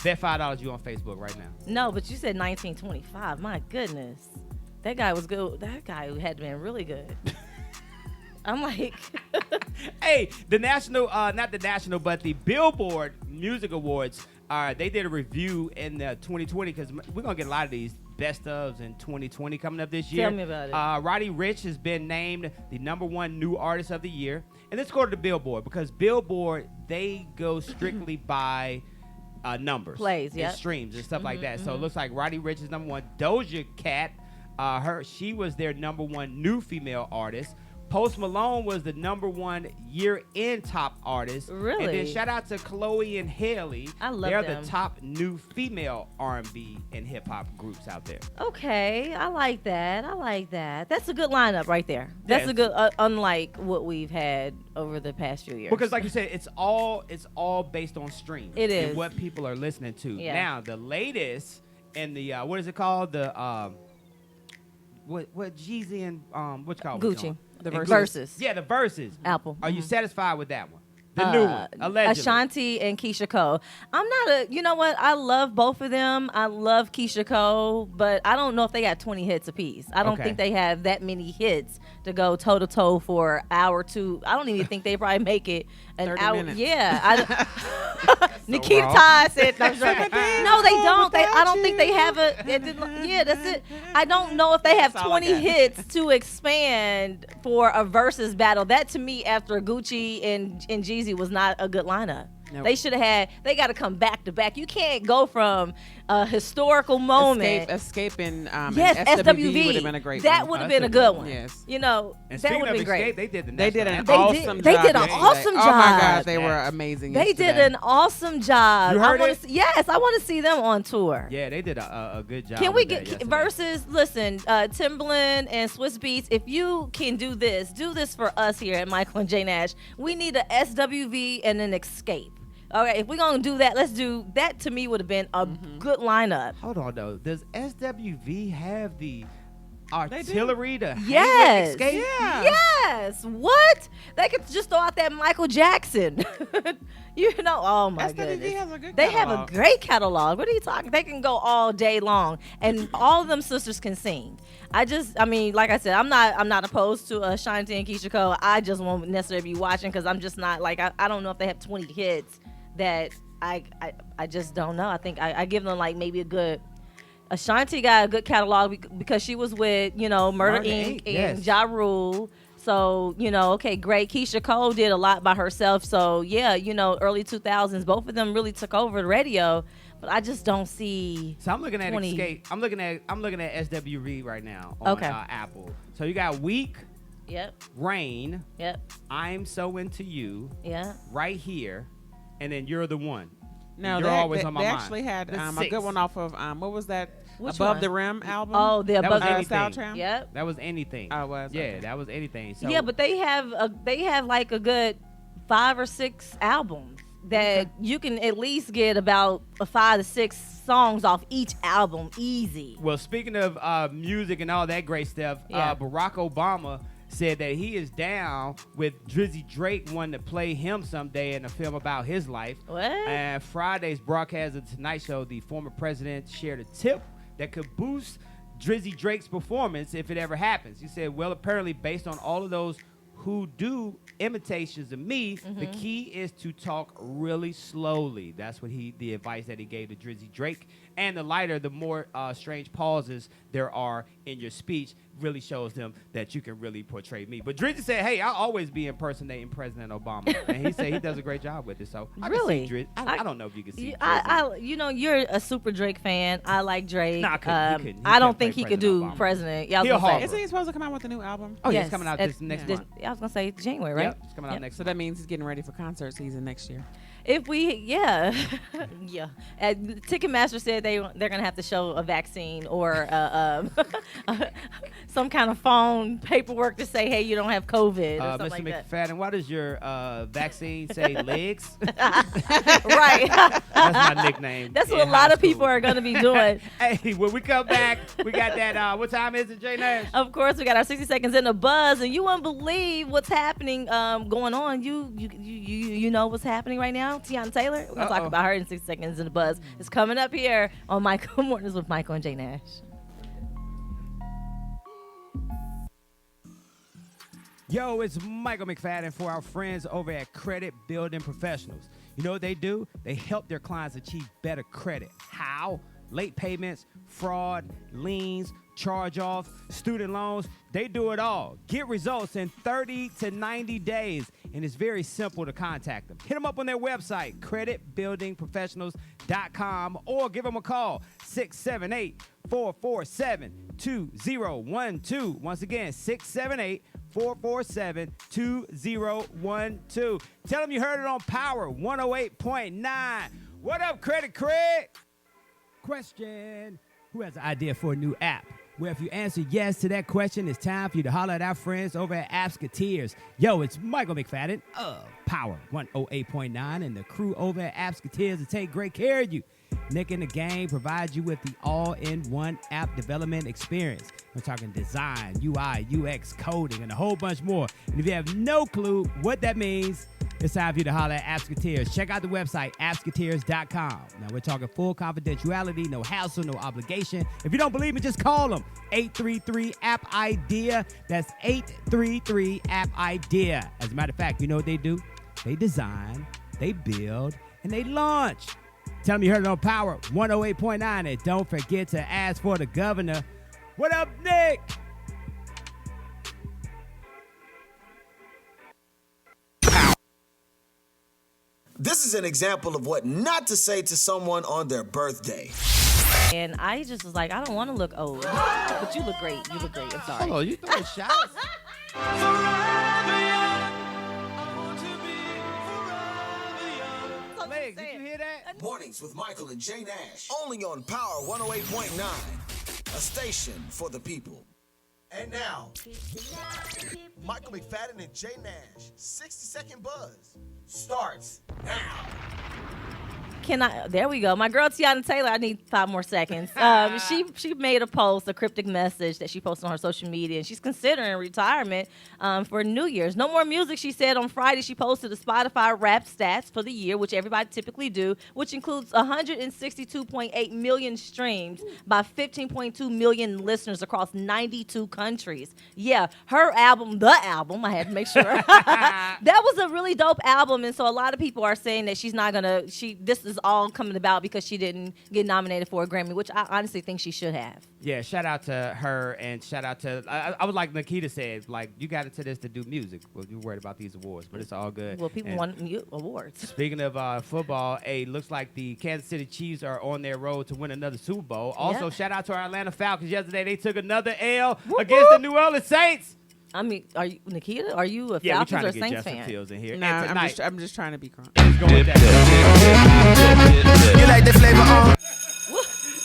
Bet $5 you on Facebook right now. No, but you said 1925. My goodness, that guy was good. That guy had been really good. I'm like, Hey, the national, not the national, but the Billboard Music Awards. They did a review in 2020 because we're gonna get a lot of these best ofs in 2020 coming up this year. Tell me about it. Roddy Ricch has been named the #1 new artist of the year, and let's go to the Billboard because Billboard they go strictly by numbers, Plays, and yep. streams and stuff like that. So it looks like Roddy Ricch is #1. Doja Cat, she was their #1 new female artist. Post Malone was the #1 year-end top artist. Really? And then shout out to Chloe and Haley. I love They're them. the top new female R&B and hip-hop groups out there. Okay, I like that. That's a good lineup right there. That's Yeah, a good, unlike what we've had over the past few years. Because like you said, it's all based on streams. It is. And what people are listening to. Yeah. Now, the latest in the, what is it called? The, what Jeezy and, what you call it? Gucci. The And Versus. Yeah, the Versus. Apple. Are you satisfied with that one? The new one, allegedly. Ashanti and Keisha Cole. I'm not you know what? I love both of them. I love Keisha Cole, but I don't know if they got 20 hits apiece. I don't Okay. think they have that many hits to go toe to toe for an hour or two. I don't even think they probably make it an 30 hour. minutes. Yeah. Nikita wrong. Todd said, no, they don't. I don't think they have yeah, that's it. I don't know if they have That's all I 20 got. hits to expand for a versus battle. That to me, after Gucci and Jeezy, was not a good lineup. Nope. They should have had. They got to come back to back. You can't go from a historical moment. Escaping. Yes, and SWV would have been a great That one. would have That's been a a good good one. one. Yes. You know, And that speaking would of have been Escape, great. they did the They did national an anthem. They did- awesome they job. did an yesterday. awesome Oh my job. God, they were Yes. amazing. They did yesterday. an awesome job. You heard I wanna it? Yes, I want to see them on tour. Yeah, they did a good job. Can we with that get yesterday. versus? Listen, Timbaland and Swiss Beats. If you can do this for us here at Michael and J Nash. We need a SWV and an Escape. All right, if we're gonna do that, let's do that. To me, would have been a good lineup. Hold on though. Does SWV have the artillery to hang Yes. with Escape? Yeah. Yes. What? They could just throw out that Michael Jackson. You know, oh my SWV goodness. has a good They have a catalog. great catalog. What are you talking? They can go all day long, and all of them sisters can sing. I mean, like I said, I'm not opposed to Ashanti and Keisha Cole. I just won't necessarily be watching because I'm just not like I don't know if they have 20 hits that I just don't know. I think I give them like maybe a good. Ashanti got a good catalog because she was with Murder Murder, Inc. and yes. Ja Rule. So, okay, great. Keisha Cole did a lot by herself. So, yeah, early 2000s, both of them really took over the radio. But I just don't see. So I'm looking at 20. Escape. I'm looking at SWV right now on Okay. Apple. So you got Weak, Yep. Rain, Yep. I'm So Into You, Yeah. Right Here, and then You're the One. No, You're they, always they, on my they mind. actually had The a six. good one off of what was that? Which Above one? the Rim album. Oh, the That above was the anything. Soundtrack? Yep. That was Anything. Oh, it was? Yeah, Okay. that was Anything. So Yeah, but they have like a good 5 or 6 albums that you can at least get about 5 to 6 songs off each album easy. Well, speaking of music and all that great stuff, Yeah. Barack Obama said that he is down with Drizzy Drake wanting to play him someday in a film about his life. What? And Friday's broadcast of The Tonight Show, the former president shared a tip that could boost Drizzy Drake's performance if it ever happens. He said, well, apparently based on all of those who do imitations of me, the key is to talk really slowly. That's what the advice that he gave to Drizzy Drake. And the lighter, the more strange pauses there are in your speech really shows them that you can really portray me. But Drizzy said, hey, I'll always be impersonating President Obama. And he said he does a great job with it. So I Really? can see Drizzy. I don't know if you can see You, Drizzy. you're a super Drake fan. I like Drake. Nah, I couldn't. He couldn't. He I don't can't think play he could do President Obama. president. Yeah, I was He'll gonna say. hog. Isn't he supposed to come out with a new album? Oh, yeah, Yes, it's coming out at- this next this- month. I was gonna say January, right? Yep, it's coming out Yep. next So that means he's getting ready for concert season next year. If we, yeah, yeah. Ticketmaster said they're gonna have to show a vaccine or some kind of phone paperwork to say, hey, you don't have COVID or something Mr. like McFadden, why does your vaccine say legs? that. Right. That's my nickname. That's what in a lot high of people school. are gonna be doing. Hey, when we come back, we got that. What time is it, J Nash? Of course, we got our 60 seconds in the buzz, and you won't believe what's happening, going on. You know what's happening right now? Tiana Taylor. We're gonna talk about her in 60 seconds in the buzz. It's coming up here on Michael Mornings with Michael and J Nash. Yo, it's Michael McFadden for our friends over at Credit Building Professionals. You know what they do? They help their clients achieve better credit. How? Late payments, fraud, liens, charge-off, student loans. They do it all. Get results in 30 to 90 days, and it's very simple to contact them. Hit them up on their website, creditbuildingprofessionals.com, or give them a call, 678-447-2012. Once again, 678 447-2012. Tell them you heard it on Power 108.9. What up, Credit Craig? Question: who has an idea for a new app? Well, if you answer yes to that question, it's time for you to holler at our friends over at Appsketeers. Yo, it's Michael McFadden of Power 108.9 and the crew over at Appsketeers to take great care of you. Nick in the Game provides you with the all-in-one app development experience. We're talking design, UI, UX, coding, and a whole bunch more. And if you have no clue what that means, it's time for you to holler at Appsketeers. Check out the website, appsketeers.com. Now, we're talking full confidentiality, no hassle, no obligation. If you don't believe me, just call them. 833-APP-IDEA. That's 833-APP-IDEA. As a matter of fact, you know what they do? They design, they build, and they launch. Tell them you heard it on Power 108.9. And don't forget to ask for the governor. What up, Nick? This is an example of what not to say to someone on their birthday. And I just was like, I don't want to look old. But you look great. You look great. I'm sorry. Oh, you throwing shots? Legs, did you hear that? Mornings with Michael and Jay Nash. Only on Power 108.9. A station for the people. And now, Michael McFadden and Jay Nash. 60-second buzz starts now. There we go. My girl Tiana Taylor, I need 5 more seconds. She made a post, a cryptic message that she posted on her social media, and she's considering retirement for New Year's. No more music, she said. On Friday, she posted the Spotify rap stats for the year, which everybody typically do, which includes 162.8 million streams by 15.2 million listeners across 92 countries. Yeah, her album, the album, I had to make sure. That was a really dope album, and so a lot of people are saying that she's not going to, this is all coming about because she didn't get nominated for a Grammy, which I honestly think she should have. Yeah, shout out to her and shout out to, I would like Nikita said, like, you got into this to do music. Well, you're worried about these awards, but it's all good. Well, people want awards. Speaking of football, looks like the Kansas City Chiefs are on their road to win another Super Bowl. Also, shout out to our Atlanta Falcons. Yesterday, they took another L against the New Orleans Saints. I mean, are you Nikita? Are you a Yeah, we're Falcons trying or to get Saints Justin fan? Fields in here. Nah, And tonight, I'm just trying to be crunk. let's go with that. You like the flavor on?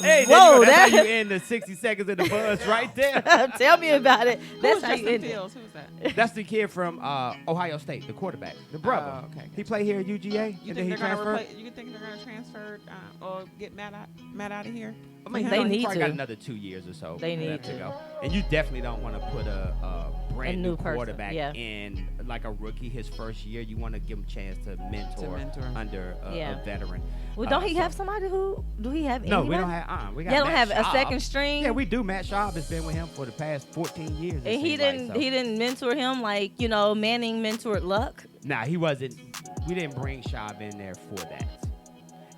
Hey, Whoa, that's how you end the 60 seconds of the buzz right there. Tell me about it. That's how you Justin end it. Fields? Who's that? That's the kid from Ohio State, the quarterback, the brother. Oh, okay. He played here at UGA, You and then think he they're gonna transferred. you think they're gonna transfer or get Matt out of here? I mean, They he need probably got to. another 2 years or so. They need left to. go. And you definitely don't want to put a brand new new person, quarterback yeah. in like a rookie his first year. You want to give him a chance to mentor him. under a veteran. Well, don't he have somebody who? Do he have? No, anybody? we don't have. We got. Y'all don't Matt have a Schaub. second string. Yeah, we do. Matt Schaub has been with him for the past 14 years. And he didn't mentor him like Manning mentored Luck. Nah, he wasn't. We didn't bring Schaub in there for that.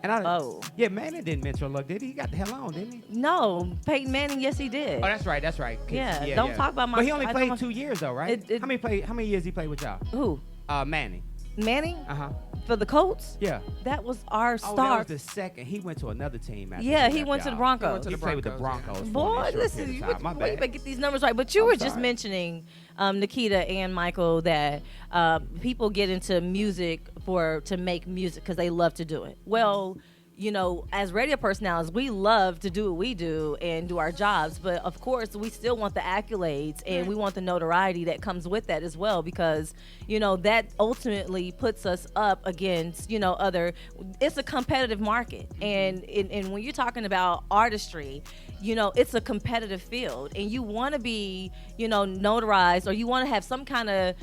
And yeah, Manning didn't mentor Luck, did he? He got the hell on, didn't he? No, Peyton Manning. Yes, he did. Oh, that's right. Yeah, don't talk about my. But he only I played don't- 2 years though, right? How many years he played with y'all? Who? Manning. Manning for the Colts. Yeah. That was our Oh, star. that was the second. He went to another team. After Yeah, he left went to the y'all. Broncos. He played with the Broncos. for Boy, a short listen, period you of time. My better bad. get these numbers right. But you were just sorry. mentioning, Nikita and Michael, that people get into music to make music because they love to do it. Well, as radio personalities, we love to do what we do and do our jobs. But of course, we still want the accolades and we want the notoriety that comes with that as well, because, that ultimately puts us up against, other. It's a competitive market. And when you're talking about artistry, it's a competitive field, and you want to be, notarized, or you want to have some kind of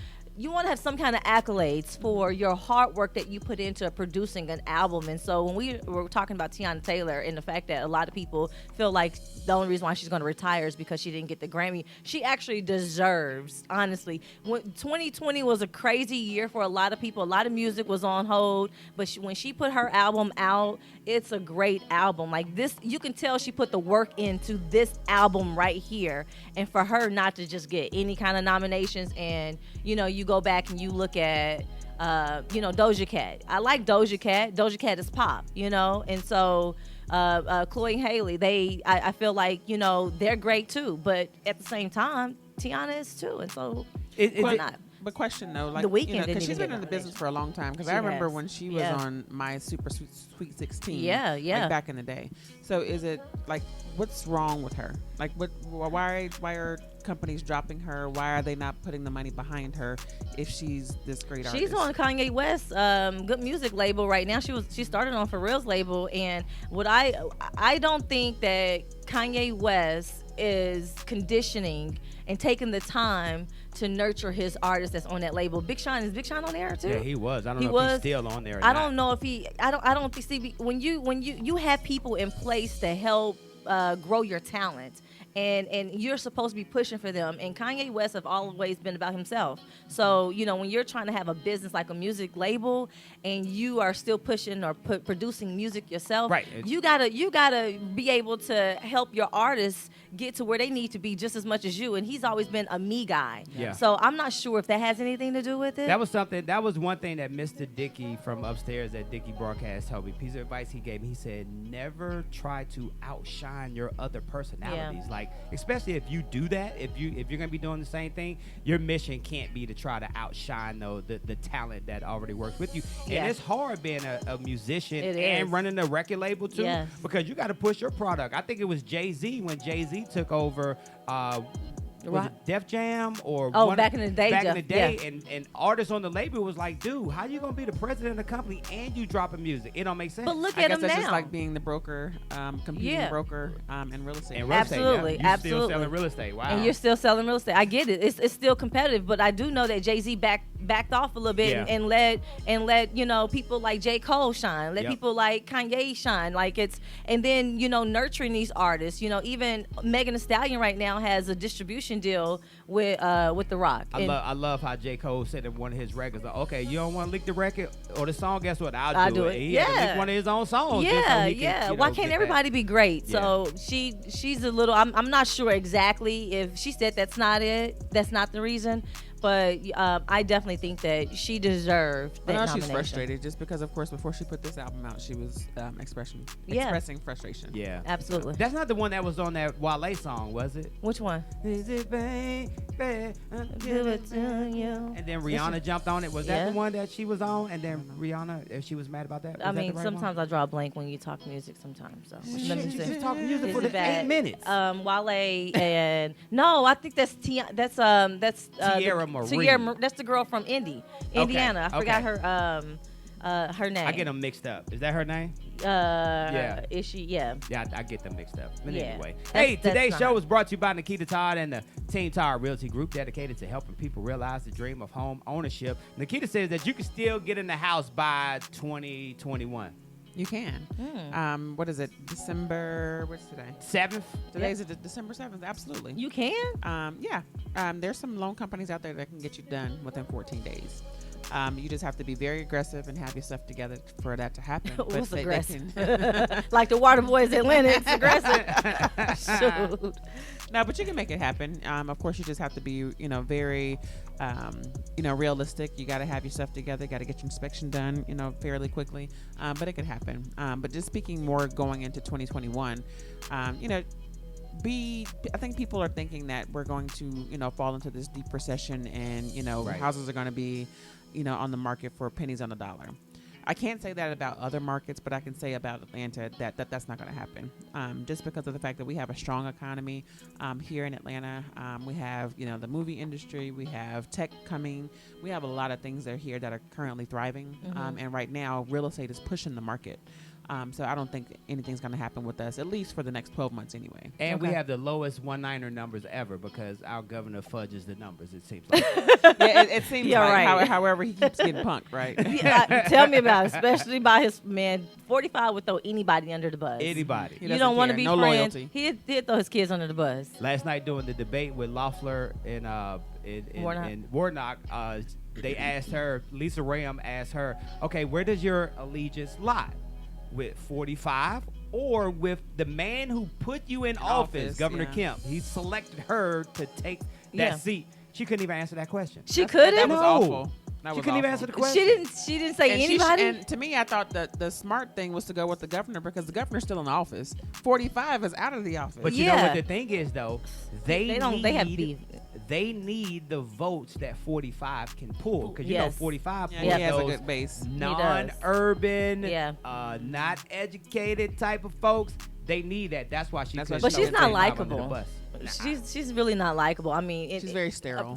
accolades for your hard work that you put into producing an album. And so when we were talking about Tiana Taylor and the fact that a lot of people feel like the only reason why she's going to retire is because she didn't get the Grammy, she actually deserves, honestly. 2020 was a crazy year for a lot of people. A lot of music was on hold, but when she put her album out, it's a great album. Like this, you can tell she put the work into this album right here. And for her not to just get any kind of nominations, and you go back and you look at Doja Cat. I like Doja Cat. Doja Cat is pop, and so Chloe and Haley, I feel like they're great too, but at the same time Tiana is too. And so But question though, like The Weeknd didn't because she's even been in get the business for a long time. Because She I remember has. when she was on My Super Sweet 16. Yeah. Like back in the day. So is it like what's wrong with her? Like why are companies dropping her? Why are they not putting the money behind her if she's this great artist? She's on Kanye West's Good Music label right now. She started on For Real's label, and I don't think that Kanye West is conditioning and taking the time to nurture his artist that's on that label. Big Sean on there too? Yeah, he was. I don't know if he's still on there or I not. don't know if he. I don't see when you have people in place to help grow your talent. And you're supposed to be pushing for them. And Kanye West have always been about himself. So, when you're trying to have a business like a music label and you are still pushing or producing music yourself, right. you gotta be able to help your artists get to where they need to be just as much as you. And he's always been a me guy. Yeah. So I'm not sure if that has anything to do with it. That was one thing that Mr. Dickey from upstairs at Dickey Broadcast told me. Piece of advice he gave me. He said, never try to outshine your other personalities. Yeah. Like, especially if you do that, if you're gonna be doing the same thing, your mission can't be to try to outshine the talent that already works with you. Yeah. And it's hard being a musician It and is. running a record label too, Yes. because you got to push your product. I think it was Jay-Z when Jay-Z took over. Was it Def Jam or back in the day, Back in the day, yeah. and artists on the label was like, dude, how you gonna be the president of the company and you dropping music? It don't make sense. But look I at guess him that's now. just like being the broker, competing Yeah. broker in real estate. And real estate, Absolutely, yeah. You absolutely. still selling real estate. Wow. And you're still selling real estate. I get it. It's still competitive, but I do know that Jay-Z backed off a little bit Yeah. and let people like J. Cole shine, let Yep. people like Kanye shine. And then nurturing these artists. Even Megan Thee Stallion right now has a distribution deal with The Rock. I love how J. Cole said in one of his records, okay, you don't want to leak the record or the song, guess what? I'll do it. He had to leak one of his own songs. just so he can, Why can't everybody be great? Yeah. So she's a little. I'm not sure exactly if she said that's not it. That's not the reason. But I definitely think that she deserved that I know nomination. she's frustrated just because, of course, before she put this album out, she was expressing frustration. Yeah, absolutely. That's not the one that was on that Wale song, was it? Which one? Is it baby? Give it to you. And then Rihanna jumped on it. Was that the one that she was on? And then Rihanna, if she was mad about that? I mean, sometimes I draw a blank when you talk music. Sometimes, so Shit, let me you see. just talk music for Is it the bad? 8 minutes. Wale and no, I think that's Tierra Marie. That's the girl from Indiana. I forgot her name. I get them mixed up. Is that her name? Yeah. Is she? Yeah. Yeah, I get them mixed up. But Yeah. anyway. That's- Hey, that's today's not- show was brought to you by Nikita Todd and the Team Todd Realty Group, dedicated to helping people realize the dream of home ownership. Nikita says that you can still get in the house by 2021. You can. What is it? December, what's today? 7th? Today's December 7th. Absolutely. You can? Yeah. There's some loan companies out there that can get you done within 14 days. You just have to be very aggressive and have your stuff together for that to happen. What's they aggressive? can- Like the Water Boys in Lennox, aggressive. Shoot. No, but you can make it happen. Of course, you just have to be, very, realistic. You got to have your stuff together. Got to get your inspection done, fairly quickly. But it could happen. But just speaking more going into 2021, I think people are thinking that we're going to, fall into this deep recession and, Right. houses are going to be, on the market for pennies on the dollar. I can't say that about other markets, but I can say about Atlanta that's not going to happen. Just because of the fact that we have a strong economy here in Atlanta. We have, the movie industry. We have tech coming. We have a lot of things that are here that are currently thriving. And right now, real estate is pushing the market. So I don't think anything's going to happen with us, at least for the next 12 months anyway. And we have the lowest one-niner numbers ever because our governor fudges the numbers, it seems like. It seems like right. however he keeps getting punked, right? Tell me about it, especially by his man. 45 would throw anybody under the bus. Anybody. You don't want to be no friends. loyalty. He'd throw his kids under the bus. Last night doing the debate with Loeffler and Warnock, they asked her, Lisa Ram asked her, okay, where does your allegiance lie? With 45 or with the man who put you in office, Governor Kemp? He selected her to take that seat. She couldn't even answer that question. She couldn't? That was awful. She couldn't even answer the question. She didn't say anybody. And to me, I thought that the smart thing was to go with the governor because the governor's still in the office. 45 is out of the office. But you know what the thing is, though? They have beef. they need the votes that 45 can pull. Because, you know, 45 Yeah, pulls he has a those good base. non-urban, Yeah. not educated type of folks. They need that. That's why she. But she's not likable. Nah. She's really not likable. I mean, she's very sterile.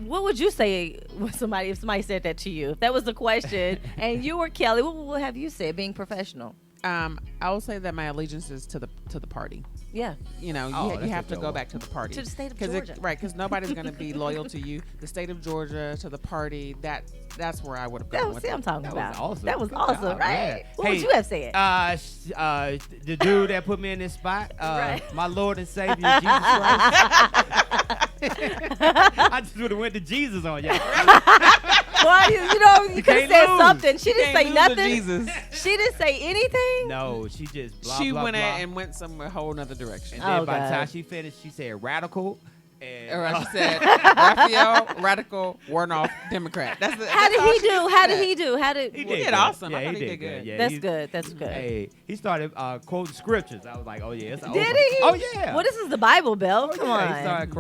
What would you say if somebody said that to you? If that was the question, and you were Kelly, what have you said? Being professional. I will say that my allegiance is to the party. Yeah. You know, you have to go back to the party. To the state of Georgia. Because nobody's going to be loyal to you. The state of Georgia, to the party, that's where I would have gone with it. I'm talking about. Was awesome. That was Good awesome, job, right? yeah. What would you have said? The dude that put me in this spot, my Lord and Savior, Jesus Christ. I just would have went to Jesus on y'all. Well, you could have said something. She didn't say nothing. Jesus. She didn't say anything. No, she just blah, she blah, went blah. and went somewhere whole nother direction. And then by the time she finished, she said radical. And she said Raphael, radical, Warnoff, Democrat. How did he do? He did awesome. Yeah, I thought he did good. Yeah, That's good. Hey, he started quoting scriptures. I was like, oh yeah, it's over. Did he? Oh yeah. Well, this is the Bible, Bill. Come on. He started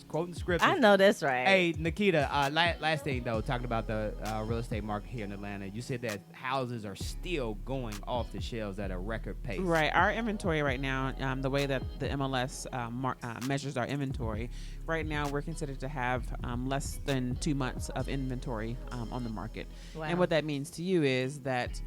quoting scriptures. I know that's right. Hey, Nikita, last thing though, talking about the real estate market here in Atlanta, you said that houses are still going off the shelves at a record pace. Right. Our inventory right now, the way that the MLS measures our inventory, right now we're considered to have less than 2 months of inventory on the market. Wow. And what that means to you is that,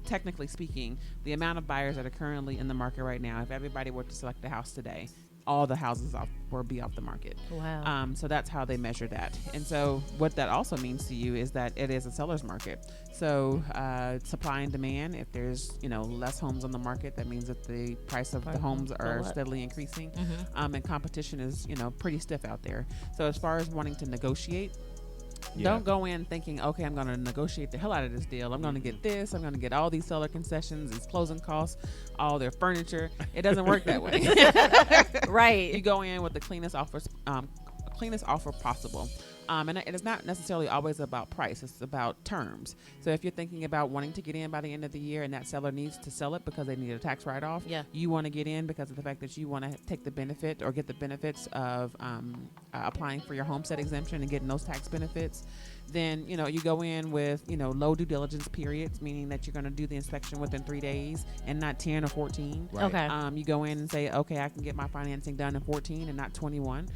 technically speaking, the amount of buyers that are currently in the market right now, if everybody were to select a house today, all the houses will be off the market. Wow. So that's how they measure that. And so what that also means to you is that it is a seller's market. So supply and demand, if there's less homes on the market, that means that the price of the homes are steadily increasing. Mm-hmm. And competition is pretty stiff out there. So as far as wanting to negotiate, don't go in thinking, okay, I'm going to negotiate the hell out of this deal. I'm going to get this. I'm going to get all these seller concessions, these closing costs, all their furniture. It doesn't work that way. Right. You go in with the cleanest offer possible. And it's not necessarily always about price. It's about terms. So if you're thinking about wanting to get in by the end of the year and that seller needs to sell it because they need a tax write-off, you want to get in because of the fact that you want to take the benefit or get the benefits of applying for your homestead exemption and getting those tax benefits, then you go in with low due diligence periods, meaning that you're going to do the inspection within 3 days and not 10 or 14. Right. Okay. You go in and say, okay, I can get my financing done in 14 and not 21.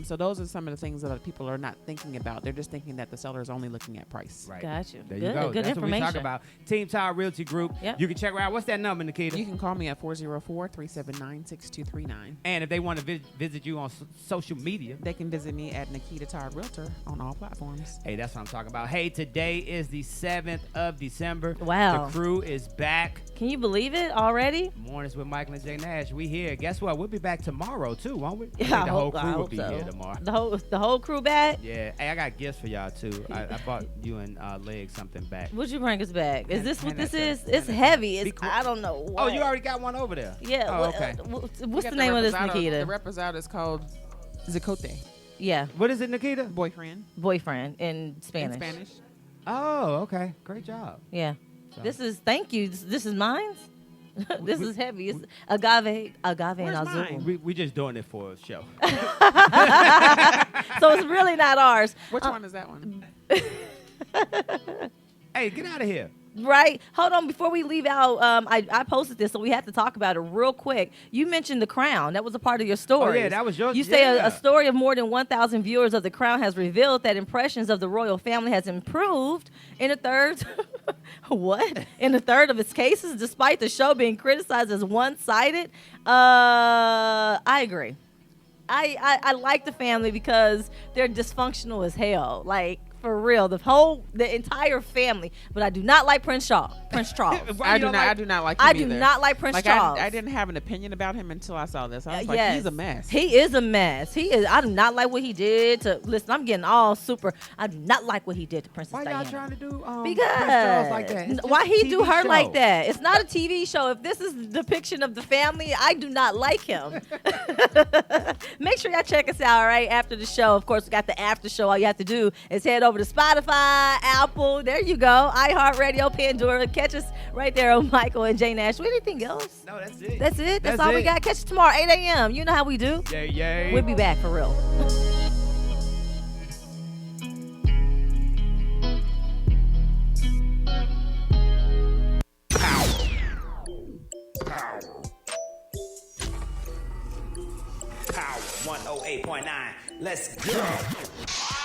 So those are some of the things that people are not thinking about. They're just thinking that the seller is only looking at price. Right. Got you. There Good, you go. good That's information. what we talk about. Team Tower Realty Group. Yep. You can check her out. What's that number, Nikita? You can call me at 404-379-6239. And if they want to visit you on social media, they can visit me at Nikita Todd Realtor on all platforms. Hey, that's what I'm talking about. Hey, today is the 7th of December. Wow. The crew is back. Can you believe it already? Mornings with Michael and Jay Nash. We here. Guess what? We'll be back tomorrow too, won't we? I Yeah, think the whole crew will be so. here tomorrow. The whole crew back? Yeah. Hey, I got gifts for y'all too. I bought you and Leg something back. Would you bring us back? Is this what hand this that is? to- It's hand that- heavy. Be It's, cool. I don't know what. Oh, you already got one over there. Yeah. Oh, okay. What's the name of this, Nikita? The reposado is called Zicote. Yeah. What is it, Nikita? Boyfriend. Boyfriend in Spanish. In Spanish. Oh, okay. Great job. Yeah. So- This is, thank you. This is mine? This is heavy. It's agave and azul. We just doing it for a show. So it's really not ours. Which one is that one? Hey, get out of here. Right? Hold on. Before we leave out, I posted this, so we have to talk about it real quick. You mentioned The Crown. That was a part of your story. Oh, yeah, that was your- You say yeah. a story of more than 1,000 viewers of The Crown has revealed that impressions of the royal family has improved in a third. What? In a third of its cases, despite the show being criticized as one-sided. I agree. I like the family because they're dysfunctional as hell. Like, for real, the entire family. But I do not like Prince Charles. I do not like him I do either. not like Prince Charles. I didn't have an opinion about him until I saw this. I was like, yes. he's a mess. He is a mess. He is. I do not like what he did to. Listen, I'm getting all super. I do not like what he did to Princess Why Diana. y'all trying to do Because Prince Charles like that? It's just why a he TV do her show. like that? It's not a TV show. If this is the depiction of the family, I do not like him. Make sure y'all check us out, all right? After the show, of course, we got the after show. All you have to do is head over to Spotify, Apple. There you go. iHeartRadio, Pandora. Catch us right there on Michael and Jay Nash. Anything else? No, that's it. That's it. That's all we got. Catch us tomorrow, 8 a.m. You know how we do. Yay, yay. We'll be back for real. Power. Power 108.9. Let's go.